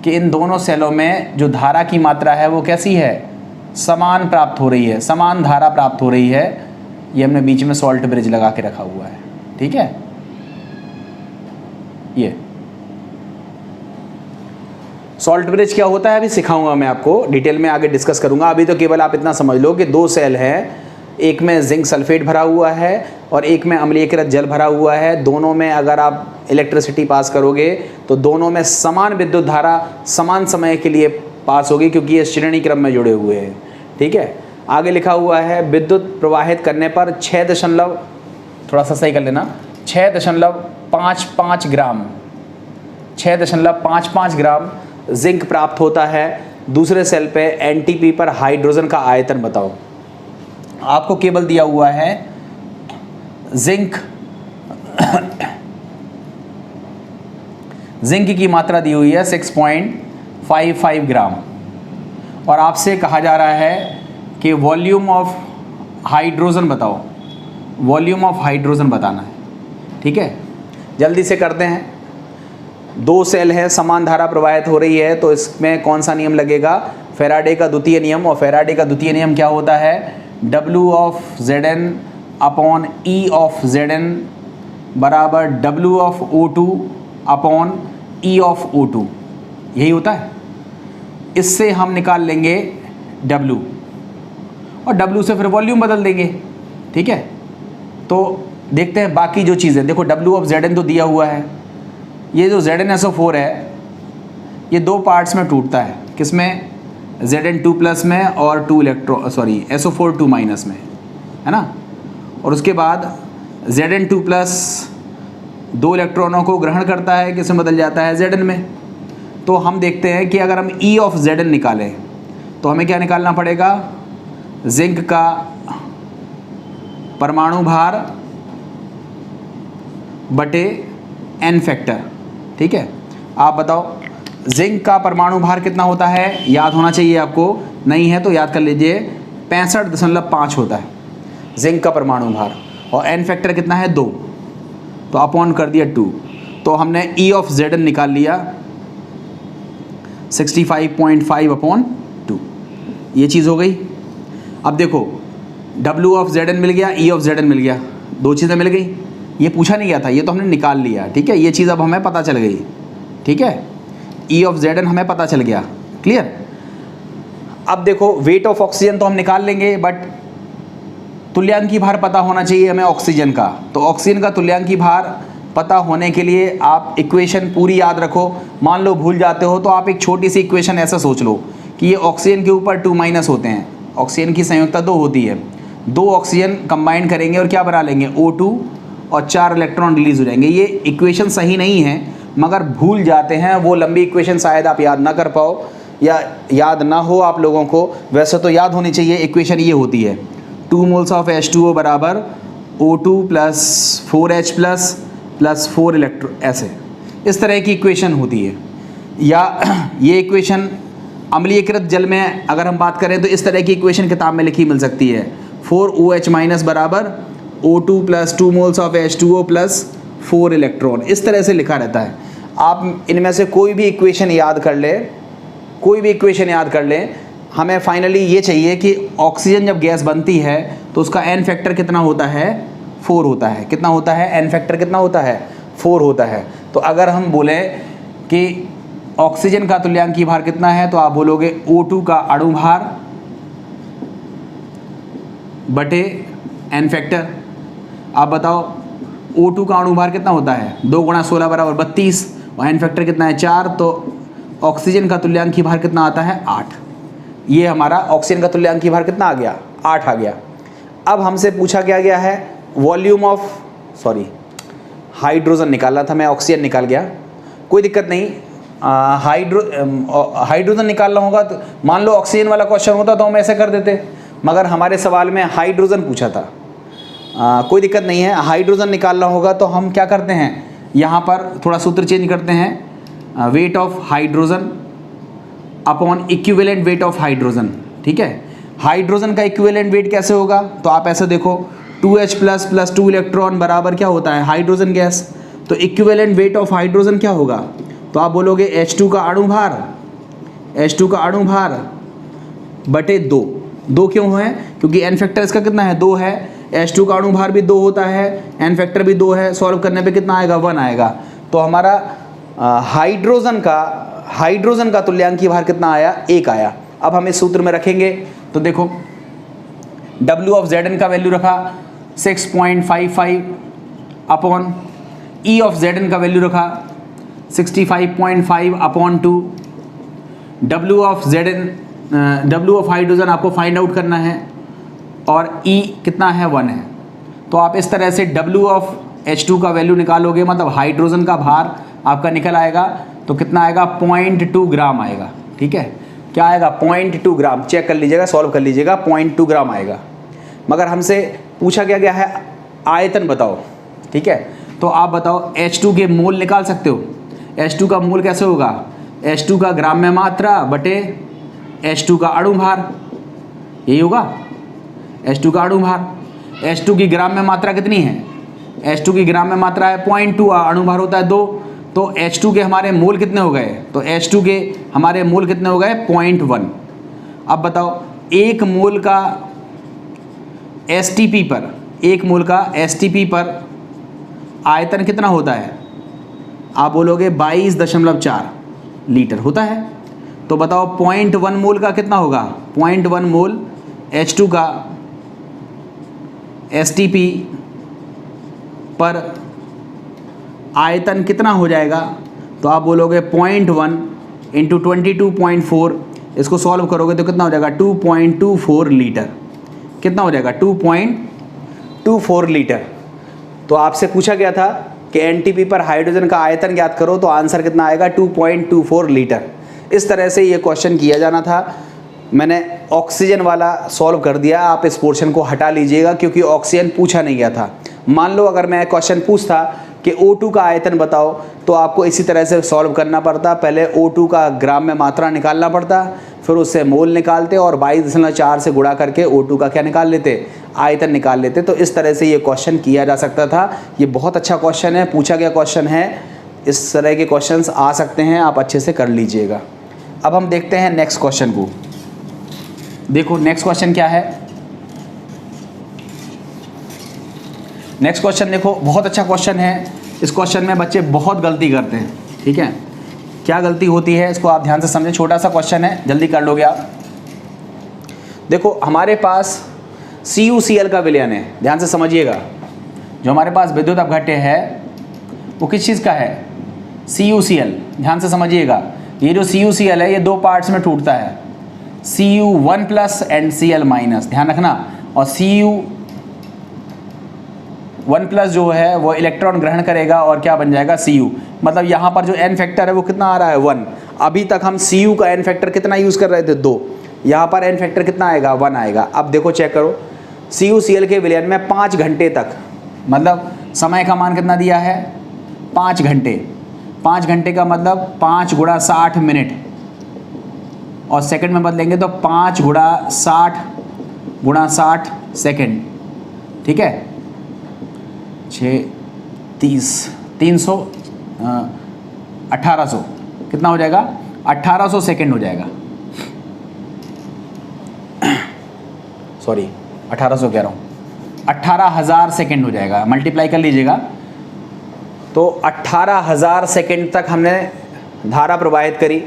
कि इन दोनों सेलों में जो धारा की मात्रा है वो कैसी है, समान प्राप्त हो रही है, समान धारा प्राप्त हो रही है। ये हमने बीच में सॉल्ट ब्रिज लगा के रखा हुआ है, ठीक है। ये सॉल्ट ब्रिज क्या होता है अभी सिखाऊंगा मैं आपको, डिटेल में आगे डिस्कस करूंगा। अभी तो केवल आप इतना समझ लो कि 2 सेल है, एक में जिंक सल्फेट भरा हुआ है और एक में अम्लीयकृत जल भरा हुआ है। दोनों में अगर आप इलेक्ट्रिसिटी पास करोगे तो दोनों में समान विद्युत धारा समान समय के लिए पास होगी, क्योंकि ये श्रेणी क्रम में जुड़े हुए हैं, ठीक है। आगे लिखा हुआ है, विद्युत प्रवाहित करने पर 6.55 ग्राम 6.55 ग्राम जिंक प्राप्त होता है। दूसरे सेल पे NTP पर हाइड्रोजन का आयतन बताओ। आपको केवल दिया हुआ है जिंक जिंक की मात्रा दी हुई है 6.55 ग्राम और आपसे कहा जा रहा है कि वॉल्यूम ऑफ हाइड्रोजन बताओ, वॉल्यूम ऑफ हाइड्रोजन बताना है। ठीक है, जल्दी से करते हैं। दो सेल है, समान धारा प्रवाहित हो रही है, तो इसमें कौन सा नियम लगेगा? फैराडे का द्वितीय नियम। और फैराडे का द्वितीय नियम क्या होता है? W of Zn upon E of Zn बराबर W of O2 upon E of O2, यही होता है। इससे हम निकाल लेंगे W और W से फिर वॉल्यूम बदल देंगे। ठीक है, तो देखते हैं बाकी जो चीज़ें। देखो W ऑफ Zn तो दिया हुआ है, ये जो ZnSO4 है ये दो पार्ट्स में टूटता है। किसमें? Zn2 प्लस में और SO4 2 माइनस में, है ना। और उसके बाद Zn2 प्लस दो इलेक्ट्रॉनों को ग्रहण करता है, किसमें बदल जाता है? Zn में। तो हम देखते हैं कि अगर हम E ऑफ Zn निकालें तो हमें क्या निकालना पड़ेगा? जिंक का परमाणु भार बटे N फैक्टर। ठीक है, आप बताओ जिंक का परमाणु भार कितना होता है? याद होना चाहिए आपको, नहीं है तो याद कर लीजिए, 65.5 होता है जिंक का परमाणु भार। और N फैक्टर कितना है? 2, तो अपॉन कर दिया 2। तो हमने E ऑफ Zn निकाल लिया 65.5 अपॉन 2, ये चीज़ हो गई। अब देखो W ऑफ Zn मिल गया, E ऑफ Zn मिल गया, दो चीज़ें मिल गई। ये पूछा नहीं गया था, ये तो हमने निकाल लिया। ठीक है, ये चीज़ अब हमें पता चल गई। ठीक है, E ऑफ Zn हमें पता चल गया। क्लियर? अब देखो वेट ऑफ ऑक्सीजन तो हम निकाल लेंगे, बट तुल्यांकी भार पता होना चाहिए हमें ऑक्सीजन का। तो ऑक्सीजन का तुल्यांकी भार पता होने के लिए आप इक्वेशन पूरी याद रखो। मान लो भूल जाते हो तो आप एक छोटी सी इक्वेशन ऐसा सोच लो कि ये ऑक्सीजन के ऊपर 2 माइनस होते हैं, ऑक्सीजन की संयुक्ता 2 होती है, 2 ऑक्सीजन कंबाइन करेंगे और क्या बना लेंगे? O2 और 4 इलेक्ट्रॉन रिलीज हो जाएंगे। ये इक्वेशन सही नहीं है, मगर भूल जाते हैं। वो लंबी इक्वेशन शायद आप याद ना कर पाओ या याद ना हो आप लोगों को, वैसे तो याद होनी चाहिए। इक्वेशन ये होती है 2 मोल्स ऑफ H2O बराबर O2 plus 4H plus 4 electron, ऐसे इस तरह की इक्वेशन होती है। या ये इक्वेशन अम्लीयकृत जल में अगर हम बात करें तो इस तरह की इक्वेशन किताब में लिखी मिल सकती है 4OH माइनस बराबर O2 plus 2 moles of H2O plus 4 electron, इस तरह से लिखा रहता है। आप इनमें से कोई भी इक्वेशन याद कर ले, कोई भी इक्वेशन याद कर ले। हमें फाइनली ये चाहिए कि ऑक्सीजन जब गैस बनती है तो उसका N फैक्टर कितना होता है? 4 होता है। कितना होता है? N फैक्टर कितना होता है? 4 होता है। तो अगर हम बोलें कि ऑक्सीजन का तुल्यांकी भार कितना है, तो आप बोलोगे O2 का अणु भार बटे N फैक्टर। आप बताओ O2 का अणु भार कितना होता है? 2 गुणा 16 बराबर 32 और N फैक्टर कितना है? 4। तो ऑक्सीजन का तुल्यांकी भार कितना आता है? 8। ये हमारा ऑक्सीजन का तुल्यांकी भार कितना आ गया? 8 आ गया। अब हमसे पूछा क्या गया है? वॉल्यूम ऑफ हाइड्रोजन निकालना था, मैं ऑक्सीजन निकाल गया, कोई दिक्कत नहीं। हाइड्रोजन निकालना होगा तो मान लो ऑक्सीजन वाला क्वेश्चन होता तो हम ऐसे कर देते, मगर हमारे सवाल में हाइड्रोजन पूछा था। कोई दिक्कत नहीं है, हाइड्रोजन निकालना होगा तो हम क्या करते हैं, यहाँ पर थोड़ा सूत्र चेंज करते हैं, wait of hydrogen upon equivalent weight of hydrogen. ठीक है, हाइड्रोजन का इक्विवेलेंट वेट कैसे होगा? तो आप ऐसे देखो 2H प्लस प्लस 2 इलेक्ट्रॉन बराबर क्या होता है? Hydrogen gas. तो इक्विवेलेंट वेट ऑफ हाइड्रोजन क्या होगा? तो आप बोलोगे H2 का अणु भार, H2 का अणु भार बटे 2। 2 क्यों है? क्योंकि N फैक्टर इसका कितना है? 2 है। H2 का अणु भार भी 2 होता है, N फैक्टर भी 2 है। सॉल्व करने पे कितना आएगा? 1 आएगा। तो हमारा हाइड्रोजन का तुल्यांकी भार कितना आया? 1 आया। अब हम इस सूत्र में रखेंगे तो देखो W ऑफ Zn का वैल्यू रखा 6.55 अपॉन E ऑफ Zn का वैल्यू रखा 65.5 अपॉन 2। W ऑफ हाइड्रोजन आपको फाइंड आउट करना है और E कितना है? 1 है। तो आप इस तरह से W ऑफ H2 का वैल्यू निकालोगे, मतलब हाइड्रोजन का भार आपका निकल आएगा। तो कितना आएगा? 0.2 ग्राम आएगा। ठीक है, क्या आएगा? 0.2 ग्राम। चेक कर लीजिएगा, सॉल्व कर लीजिएगा, 0.2 ग्राम आएगा। मगर हमसे पूछा क्या गया है? आयतन बताओ। ठीक है, तो आप बताओ H2 के मोल निकाल सकते हो। H2 का मोल कैसे होगा? H2 का ग्राम में मात्रा बटे H2 का अणु भार, यही होगा। H2 का अणु भार, H2 की ग्राम में मात्रा कितनी है? H2 की ग्राम में मात्रा है 0.2, अणु भार होता है 2, तो H2 के हमारे मोल कितने हो गए? तो H2 के हमारे मोल कितने हो गए? 0.1। अब बताओ एक मोल का STP पर, एक मोल का STP पर आयतन कितना होता है? आप बोलोगे 22.4 लीटर होता है। तो बताओ 0.1 मोल का कितना होगा? 0.1 मोल H2 का STP पर आयतन कितना हो जाएगा? तो आप बोलोगे 0.1 इंटू 22.4, इसको सॉल्व करोगे तो कितना हो जाएगा? 2.24 लीटर। कितना हो जाएगा? 2.24 लीटर। तो आपसे पूछा गया था कि एनटीपी पर हाइड्रोजन का आयतन ज्ञात करो, तो आंसर कितना आएगा? 2.24 लीटर। इस तरह से ये क्वेश्चन किया जाना था। मैंने ऑक्सीजन वाला सॉल्व कर दिया, आप इस पोर्शन को हटा लीजिएगा क्योंकि ऑक्सीजन पूछा नहीं गया था। मान लो अगर मैं क्वेश्चन पूछता कि O2 का आयतन बताओ, तो आपको इसी तरह से सॉल्व करना पड़ता। पहले O2 का ग्राम में मात्रा निकालना पड़ता, फिर उससे मोल निकालते और 22.4 से गुणा करके O2 का क्या निकाल लेते? आयतन निकाल लेते। तो इस तरह से ये क्वेश्चन किया जा सकता था। ये बहुत अच्छा क्वेश्चन है, पूछा गया क्वेश्चन है। इस तरह के क्वेश्चंस आ सकते हैं, आप अच्छे से कर लीजिएगा। अब हम देखते हैं नेक्स्ट क्वेश्चन को। देखो नेक्स्ट क्वेश्चन क्या है। नेक्स्ट क्वेश्चन देखो, बहुत अच्छा क्वेश्चन है। इस क्वेश्चन में बच्चे बहुत गलती करते हैं, ठीक है। क्या गलती होती है इसको आप ध्यान से समझें। छोटा सा क्वेश्चन है, जल्दी कर लोगे आप। देखो हमारे पास CuCl का विलयन है, ध्यान से समझिएगा। जो हमारे पास विद्युत अपघट्य है वो किस चीज़ का है? CuCl। ध्यान से समझिएगा, ये जो CuCl है ये दो पार्ट्स में टूटता है, Cu1+ एंड Cl-। ध्यान रखना। और Cu1+ जो है वो इलेक्ट्रॉन ग्रहण करेगा और क्या बन जाएगा? Cu। मतलब यहाँ पर जो n फैक्टर है वो कितना आ रहा है? 1। अभी तक हम Cu का n फैक्टर कितना यूज़ कर रहे थे? 2। यहाँ पर n फैक्टर कितना आएगा? 1 आएगा। अब देखो चेक करो, CuCl के विलयन में 5 घंटे तक, मतलब समय का मान कितना दिया है? 5 घंटे। 5 घंटे का मतलब 5 × 60 मिनट, और सेकंड में बदलेंगे तो 5 × 60 सेकंड, ठीक है। 6 30 300 1800 कितना हो जाएगा? 1800 सेकंड हो जाएगा। सॉरी 1800 कह रहा हूँ, 18,000 सेकंड हो जाएगा। मल्टीप्लाई कर लीजिएगा। तो 18,000 सेकंड तक हमने धारा प्रवाहित करी,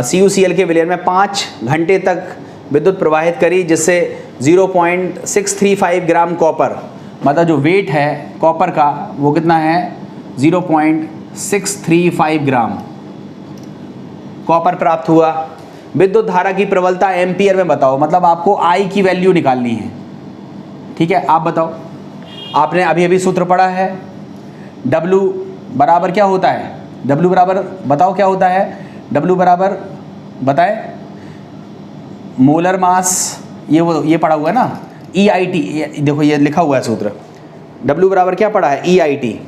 CuCl के विलयन में 5 घंटे तक विद्युत प्रवाहित करी, जिससे 0.635 ग्राम कॉपर, मतलब जो वेट है कॉपर का वो कितना है? 0.635 ग्राम कॉपर प्राप्त हुआ। विद्युत धारा की प्रबलता एम्पियर में बताओ, मतलब आपको I की वैल्यू निकालनी है, ठीक है। आप बताओ, आपने अभी अभी सूत्र पढ़ा है, W बराबर क्या होता है? W बराबर बताओ क्या होता है? W बराबर बताएं, मोलर मास, ये पढ़ा हुआ है ना, EIT। देखो ये लिखा हुआ है सूत्र, W बराबर क्या पढ़ा है? EIT,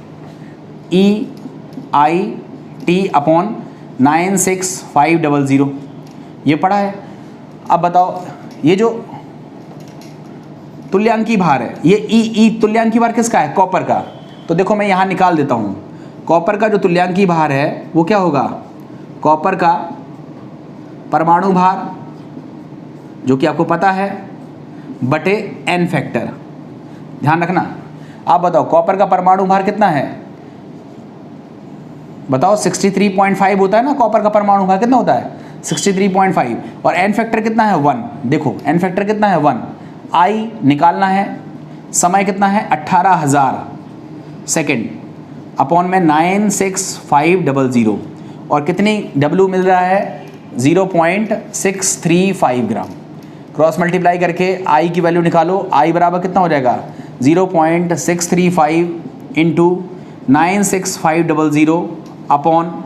अपॉन 96500, ये पढ़ा है। अब बताओ ये जो तुल्यांकी भार है, ये ई तुल्यांकी भार किसका है? कॉपर का। तो देखो मैं यहाँ निकाल देता हूँ, कॉपर का जो तुल्यांकी भार है वो क्या होगा? कॉपर का परमाणु भार, जो कि आपको पता है, बटे n फैक्टर। ध्यान रखना। आप बताओ कॉपर का परमाणु भार कितना है? बताओ 63.5 होता है ना कॉपर का परमाणु भार, कितना होता है? 63.5। और n फैक्टर कितना है? 1। देखो n फैक्टर कितना है? 1। I निकालना है, समय कितना है? 18,000 सेकेंड, अपॉन में 96500, और कितनी W मिल रहा है? 0.635 ग्राम। क्रॉस मल्टीप्लाई करके I की वैल्यू निकालो। I बराबर कितना हो जाएगा? 0.635 इंटू 96500 अपॉन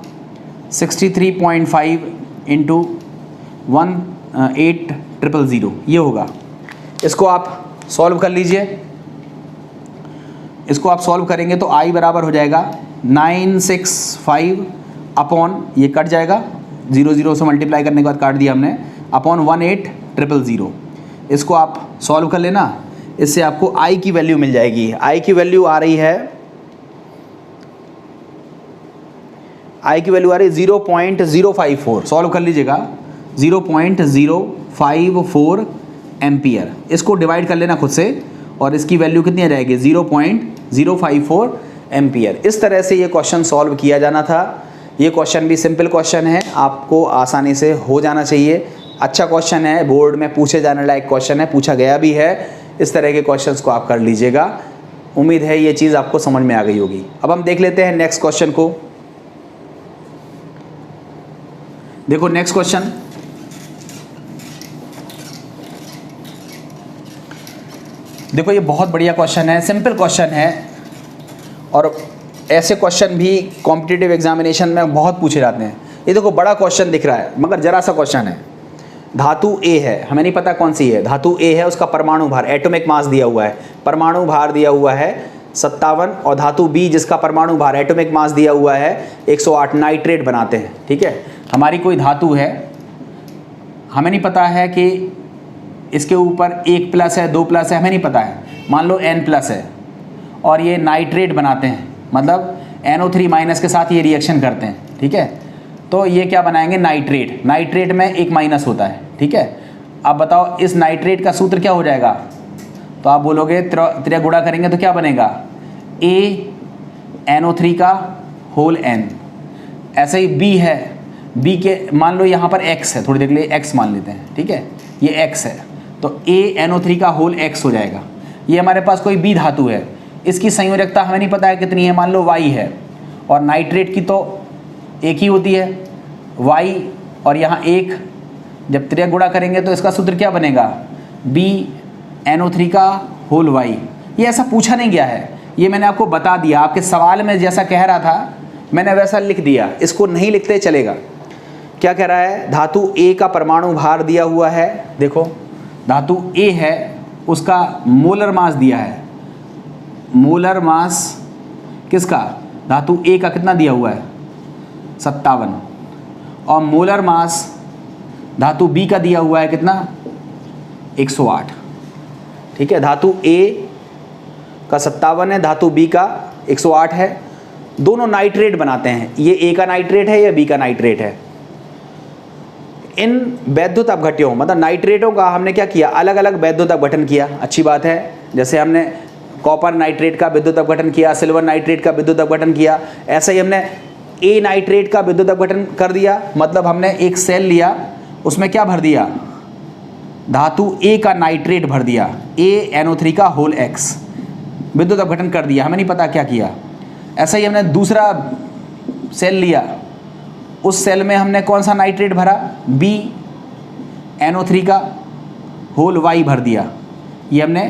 63.5 इंटू 18000, ये होगा। इसको आप सॉल्व कर लीजिए। इसको आप सॉल्व करेंगे तो I बराबर हो जाएगा 965 अपॉन, ये कट जाएगा, 0 0 से मल्टीप्लाई करने के बाद काट दिया हमने, अपॉन 18000। इसको आप सॉल्व कर लेना, इससे आपको I की वैल्यू मिल जाएगी। I की वैल्यू आ रही है 0.054। सॉल्व कर लीजिएगा, 0.054 एम्पियर। इसको डिवाइड कर लेना खुद से और इसकी वैल्यू कितनी आ जाएगी, 0.054 एम्पियर। इस तरह से ये क्वेश्चन सॉल्व किया जाना था। ये क्वेश्चन भी सिंपल क्वेश्चन है, आपको आसानी से हो जाना चाहिए। अच्छा क्वेश्चन है, बोर्ड में पूछे जाने लायक क्वेश्चन है, पूछा गया भी है। इस तरह के क्वेश्चंस को आप कर लीजिएगा। उम्मीद है ये चीज़ आपको समझ में आ गई होगी। अब हम देख लेते हैं नेक्स्ट क्वेश्चन को। देखो नेक्स्ट क्वेश्चन, देखो ये बहुत बढ़िया क्वेश्चन है, सिंपल क्वेश्चन है और ऐसे क्वेश्चन भी कॉम्पिटिटिव एग्जामिनेशन में बहुत पूछे जाते हैं। ये देखो बड़ा क्वेश्चन दिख रहा है मगर जरा सा क्वेश्चन है। धातु ए है, हमें नहीं पता कौन सी है, धातु ए है, उसका परमाणु भार, एटॉमिक मास दिया हुआ है, परमाणु भार दिया हुआ है 57, और धातु बी जिसका परमाणु भार, एटॉमिक मास दिया हुआ है 108, नाइट्रेट बनाते हैं। ठीक है, हमारी कोई धातु है, हमें नहीं पता है कि इसके ऊपर 1 प्लस है 2 प्लस है, हमें नहीं पता है, मान लो N प्लस है और ये नाइट्रेट बनाते हैं, मतलब NO3 माइनस के साथ ये रिएक्शन करते हैं। ठीक है, तो ये क्या बनाएंगे, नाइट्रेट। नाइट्रेट में 1 माइनस होता है। ठीक है, अब बताओ इस नाइट्रेट का सूत्र क्या हो जाएगा, तो आप बोलोगे त्रिया गुणा करेंगे तो क्या बनेगा, NO3 का होल N। ऐसे ही B है, B के मान लो यहाँ पर X है, थोड़ी देर के लिए X मान लेते हैं। ठीक है, ये X है तो NO3 का होल X हो जाएगा। ये हमारे पास कोई B धातु है, इसकी संयोजकता हमें नहीं पता है कितनी है, मान लो Y है, और नाइट्रेट की तो एक ही होती है Y, और यहाँ 1, जब त्रिया गुणा करेंगे तो इसका सूत्र क्या बनेगा, BNO3 का होल Y। ये ऐसा पूछा नहीं गया है, ये मैंने आपको बता दिया, आपके सवाल में जैसा कह रहा था मैंने वैसा लिख दिया, इसको नहीं लिखते चलेगा। क्या कह रहा है, धातु A का परमाणु भार दिया हुआ है, देखो धातु A है, उसका मोलर मास दिया है, मोलर मास किसका, धातु A का कितना दिया हुआ है 57, और मोलर मास धातु B का दिया हुआ है कितना 108। ठीक है, धातु A का 57 है, धातु B का 108 है, दोनों नाइट्रेट बनाते हैं। ये A का नाइट्रेट है या B का नाइट्रेट है। इन वैद्युत अपघट्यों मतलब नाइट्रेटों का हमने क्या किया, अलग अलग वैद्युत अपघटन किया। अच्छी बात है, जैसे हमने कॉपर नाइट्रेट का विद्युत अपघटन किया, सिल्वर नाइट्रेट का विद्युत अपघटन किया, ऐसे ही हमने A नाइट्रेट का विद्युत अपघटन कर दिया। मतलब हमने एक सेल लिया, उसमें क्या भर दिया, धातु A का नाइट्रेट भर दिया, NO3 का होल X, विद्युत अपघटन कर दिया, हमें नहीं पता क्या किया। ऐसा ही हमने दूसरा सेल लिया, उस सेल में हमने कौन सा नाइट्रेट भरा, BNO3 का होल Y भर दिया। ये हमने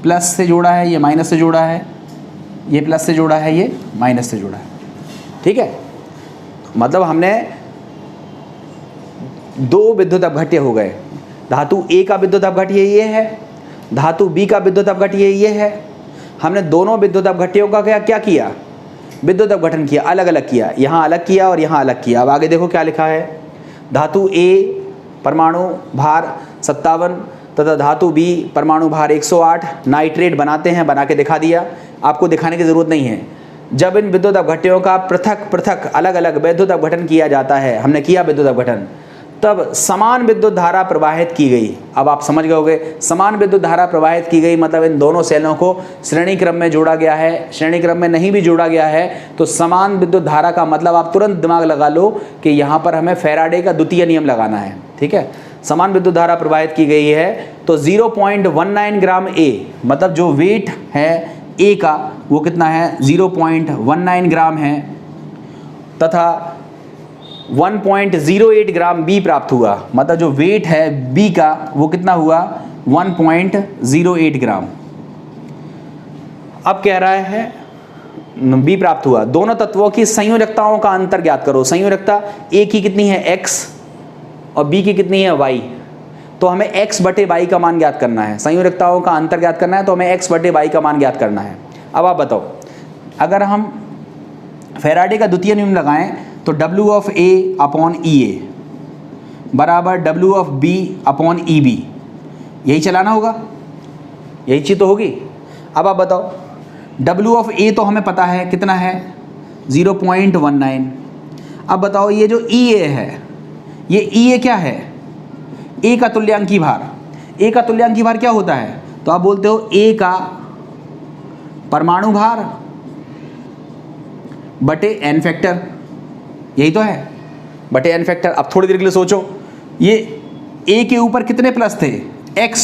प्लस से जोड़ा है, ये माइनस से जोड़ा है, ये प्लस से जोड़ा है, ये माइनस से जोड़ा है। ठीक है, मतलब हमने 2 विद्युत अपघट्य हो गए। धातु A का विद्युत अपघट्य ये है, धातु B का विद्युत अपघट्य ये है। हमने दोनों विद्युत अपघट्यों का क्या किया, विद्युत अपघटन किया, अलग अलग किया, यहाँ अलग किया और यहाँ अलग किया। अब आगे देखो क्या लिखा है, धातु A परमाणु भार 57 तथा धातु B परमाणु भार 108 नाइट्रेट बनाते हैं, बना के दिखा दिया, आपको दिखाने की ज़रूरत नहीं है। जब इन विद्युत अपघट्यों का पृथक पृथक अलग अलग विद्युत अपघटन किया जाता है, हमने किया विद्युत अपघटन, तब समान विद्युत धारा प्रवाहित की गई। अब आप समझ गए होंगे, समान विद्युत धारा प्रवाहित की गई मतलब इन दोनों सेलों को श्रेणी क्रम में जोड़ा गया है। श्रेणी क्रम में नहीं भी जोड़ा गया है तो समान विद्युत धारा का मतलब आप तुरंत दिमाग लगा लो कि यहाँ पर हमें फैराडे का द्वितीय नियम लगाना है। ठीक है, समान विद्युत धारा प्रवाहित की गई है तो 0.19 ग्राम A, मतलब जो वेट है A का वो कितना है 0.19 ग्राम है, तथा 1.08 ग्राम B प्राप्त हुआ। मतलब जो वेट है B का वो कितना हुआ 1.08 ग्राम। अब कह रहा है B प्राप्त हुआ। दोनों तत्वों की संयोजकताओं का अंतर ज्ञात करो। संयोजकता A की कितनी है X और B की कितनी है Y, तो हमें X बटे Y का मान ज्ञात करना है। संयोजकताओं का अंतर ज्ञात करना है तो हमें X बटे Y का मान ज्ञात करना है। अब आप बताओ, अगर हम फैराडे का द्वितीय नियम लगाएं तो W of A upon EA बराबर W of B upon EB, यही चलाना होगा, यही चीज़ तो होगी। अब आप बताओ, W ऑफ A तो हमें पता है कितना है 0.19। अब बताओ ये जो EA है, ये EA क्या है, A का तुल्यांकी भार। A का तुल्यांकी भार क्या होता है, तो आप बोलते हो A का परमाणु भार बटे n फैक्टर, यही तो है, बटे n फैक्टर। अब थोड़ी देर के लिए सोचो, ये A के ऊपर कितने प्लस थे, x,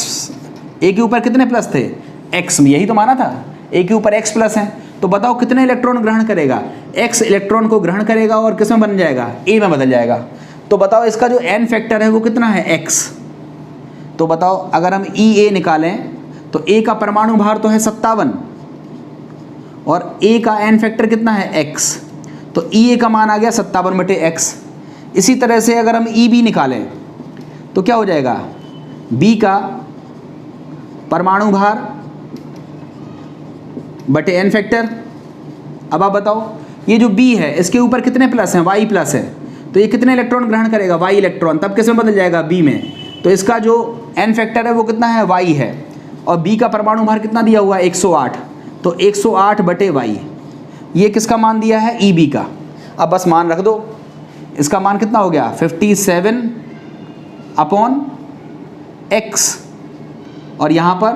A के ऊपर कितने प्लस थे, x में, यही तो माना था, A के ऊपर x प्लस है। तो बताओ कितने इलेक्ट्रॉन ग्रहण करेगा, x इलेक्ट्रॉन को ग्रहण करेगा और किस में बन जाएगा, A में बदल जाएगा। तो बताओ इसका जो n फैक्टर है वो कितना है, x। तो बताओ अगर हम EA निकालें तो A का परमाणु भार तो है 57 और A का n फैक्टर कितना है, x। तो EA का मान आ गया 57 बटे x। इसी तरह से अगर हम EB निकालें तो क्या हो जाएगा, B का परमाणु भार बटे n फैक्टर। अब आप बताओ ये जो B है इसके ऊपर कितने प्लस हैं, y प्लस है, तो ये कितने इलेक्ट्रॉन ग्रहण करेगा, y इलेक्ट्रॉन, तब किस में बदल जाएगा, B में। तो इसका जो n फैक्टर है वो कितना है, y है, और B का परमाणु भार कितना दिया हुआ है, 108। तो 108 बटे y, ये किसका मान दिया है, EB का। अब बस मान रख दो, इसका मान कितना हो गया 57 अपॉन x, और यहाँ पर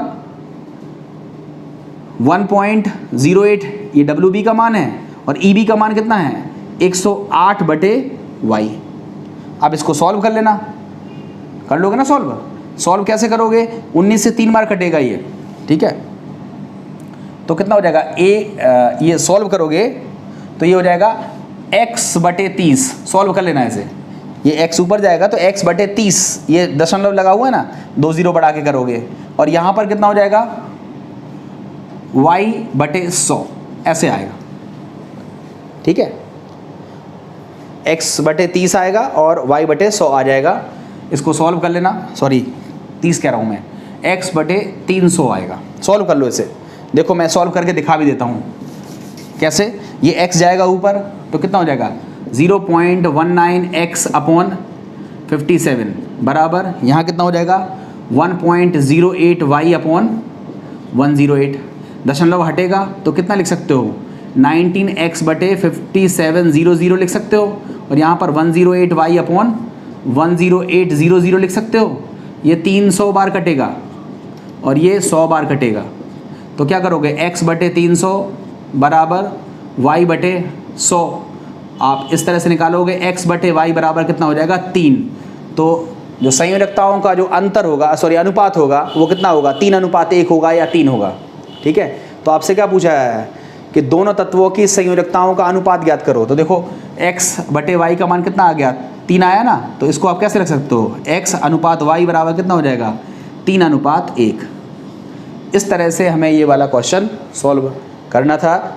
1.08 ये WB का मान है और EB का मान कितना है 108 बटे y। अब इसको सॉल्व कर लेना, कर लोगे ना सॉल्व कैसे करोगे, 19 से 3 बार कटेगा ये, ठीक है। तो कितना हो जाएगा ये सॉल्व करोगे तो ये हो जाएगा x बटे 30, सॉल्व कर लेना ऐसे, ये x ऊपर जाएगा तो x बटे 30, ये दशमलव लगा हुआ है ना, 2 0 बढ़ा के करोगे, और यहाँ पर कितना हो जाएगा y बटे 100, ऐसे आएगा, ठीक है। x बटे 30 आएगा और y बटे 100 आ जाएगा। इसको सॉल्व कर लेना, सॉरी 30 कह रहा हूँ मैं, x बटे 300 आएगा। सॉल्व कर लो इसे, देखो मैं सॉल्व करके दिखा भी देता हूँ कैसे। ये x जाएगा ऊपर तो कितना हो जाएगा 0.19x अपॉन 57 बराबर यहाँ कितना हो जाएगा 1.08y अपॉन 108। दशमलव हटेगा तो कितना लिख सकते हो 19x बटे 5700 लिख सकते हो, और यहाँ पर 108y अपॉन 10800 लिख सकते हो। ये 300 बार कटेगा और ये 100 बार कटेगा, तो क्या करोगे x बटे 300 बराबर y बटे 100, आप इस तरह से निकालोगे x बटे y बराबर कितना हो जाएगा 3। तो जो संयोजकताओं का जो अंतर होगा, सॉरी अनुपात होगा, वो कितना होगा 3:1 होगा या 3 होगा, ठीक है। तो आपसे क्या पूछा है कि दोनों तत्वों की संयोजकताओं का अनुपात ज्ञात करो। तो देखो x बटे y का मान कितना आ गया 3 आया ना, तो इसको आप कैसे रख सकते हो x अनुपात y बराबर कितना हो जाएगा 3:1। इस तरह से हमें ये वाला क्वेश्चन सॉल्व करना था।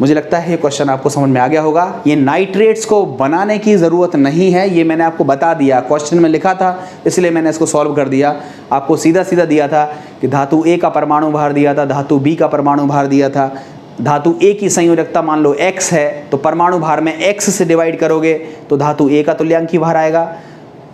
मुझे लगता है ये क्वेश्चन आपको समझ में आ गया होगा। ये नाइट्रेट्स को बनाने की ज़रूरत नहीं है, ये मैंने आपको बता दिया, क्वेश्चन में लिखा था इसलिए मैंने इसको सॉल्व कर दिया। आपको सीधा सीधा दिया था कि धातु A का परमाणु भार दिया था, धातु B का परमाणु भार दिया था, धातु A की संयोजकता मान लो x है, तो परमाणु भार में x से डिवाइड करोगे तो धातु A का तुल्यांकी भार आएगा।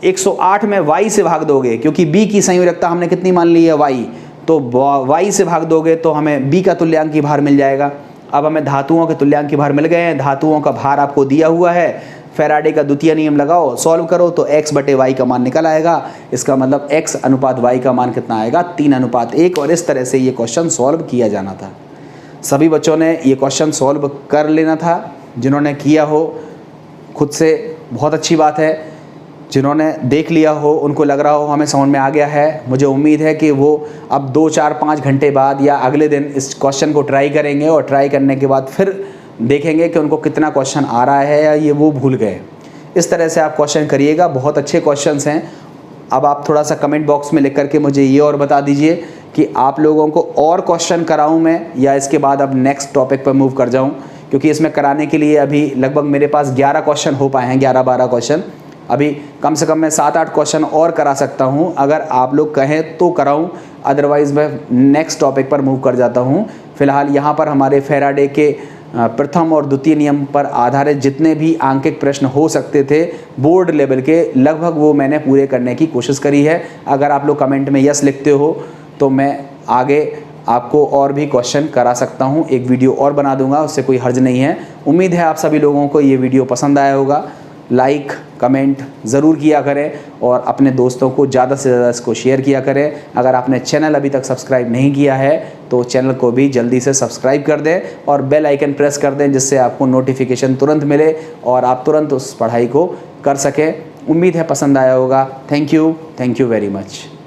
108 में y से भाग दोगे क्योंकि B की संयोजकता हमने कितनी मान ली है y, तो y से भाग दोगे तो हमें B का तुल्यांकी भार मिल जाएगा। अब हमें धातुओं के तुल्यांकी भार मिल गए हैं, धातुओं का भार आपको दिया हुआ है, फैराडे का द्वितीय नियम लगाओ, सॉल्व करो तो x बटे y का मान निकल आएगा। इसका मतलब x अनुपात y का मान कितना आएगा 3:1, और इस तरह से ये क्वेश्चन सॉल्व किया जाना था। सभी बच्चों ने ये क्वेश्चन सॉल्व कर लेना था, जिन्होंने किया हो खुद से बहुत अच्छी बात है, जिन्होंने देख लिया हो उनको लग रहा हो हमें समझ में आ गया है। मुझे उम्मीद है कि वो अब 2, 4, 5 घंटे बाद या अगले दिन इस क्वेश्चन को ट्राई करेंगे, और ट्राई करने के बाद फिर देखेंगे कि उनको कितना क्वेश्चन आ रहा है या ये वो भूल गए। इस तरह से आप क्वेश्चन करिएगा, बहुत अच्छे क्वेश्चंस हैं। अब आप थोड़ा सा कमेंट बॉक्स में लिख करके मुझे ये और बता दीजिए कि आप लोगों को और क्वेश्चन कराऊँ मैं, या इसके बाद अब नेक्स्ट टॉपिक पर मूव कर जाऊँ, क्योंकि इसमें कराने के लिए अभी लगभग मेरे पास 11 क्वेश्चन हो पाए हैं, 11-12 क्वेश्चन। अभी कम से कम मैं 7-8 क्वेश्चन और करा सकता हूँ, अगर आप लोग कहें तो कराऊँ, अदरवाइज़ मैं नेक्स्ट टॉपिक पर मूव कर जाता हूँ। फिलहाल यहाँ पर हमारे फैराडे के प्रथम और द्वितीय नियम पर आधारित जितने भी आंकिक प्रश्न हो सकते थे बोर्ड लेवल के, लगभग वो मैंने पूरे करने की कोशिश करी है। अगर आप लोग कमेंट में यस लिखते हो तो मैं आगे आपको और भी क्वेश्चन करा सकता हूँ, एक वीडियो और बना दूंगा, उससे कोई हर्ज नहीं है। उम्मीद है आप सभी लोगों को ये वीडियो पसंद आया होगा। लाइक कमेंट ज़रूर किया करें और अपने दोस्तों को ज़्यादा से ज़्यादा इसको शेयर किया करें। अगर आपने चैनल अभी तक सब्सक्राइब नहीं किया है तो चैनल को भी जल्दी से सब्सक्राइब कर दें और बेल आइकन प्रेस कर दें, जिससे आपको नोटिफिकेशन तुरंत मिले और आप तुरंत उस पढ़ाई को कर सकें। उम्मीद है पसंद आया होगा। Thank you very much.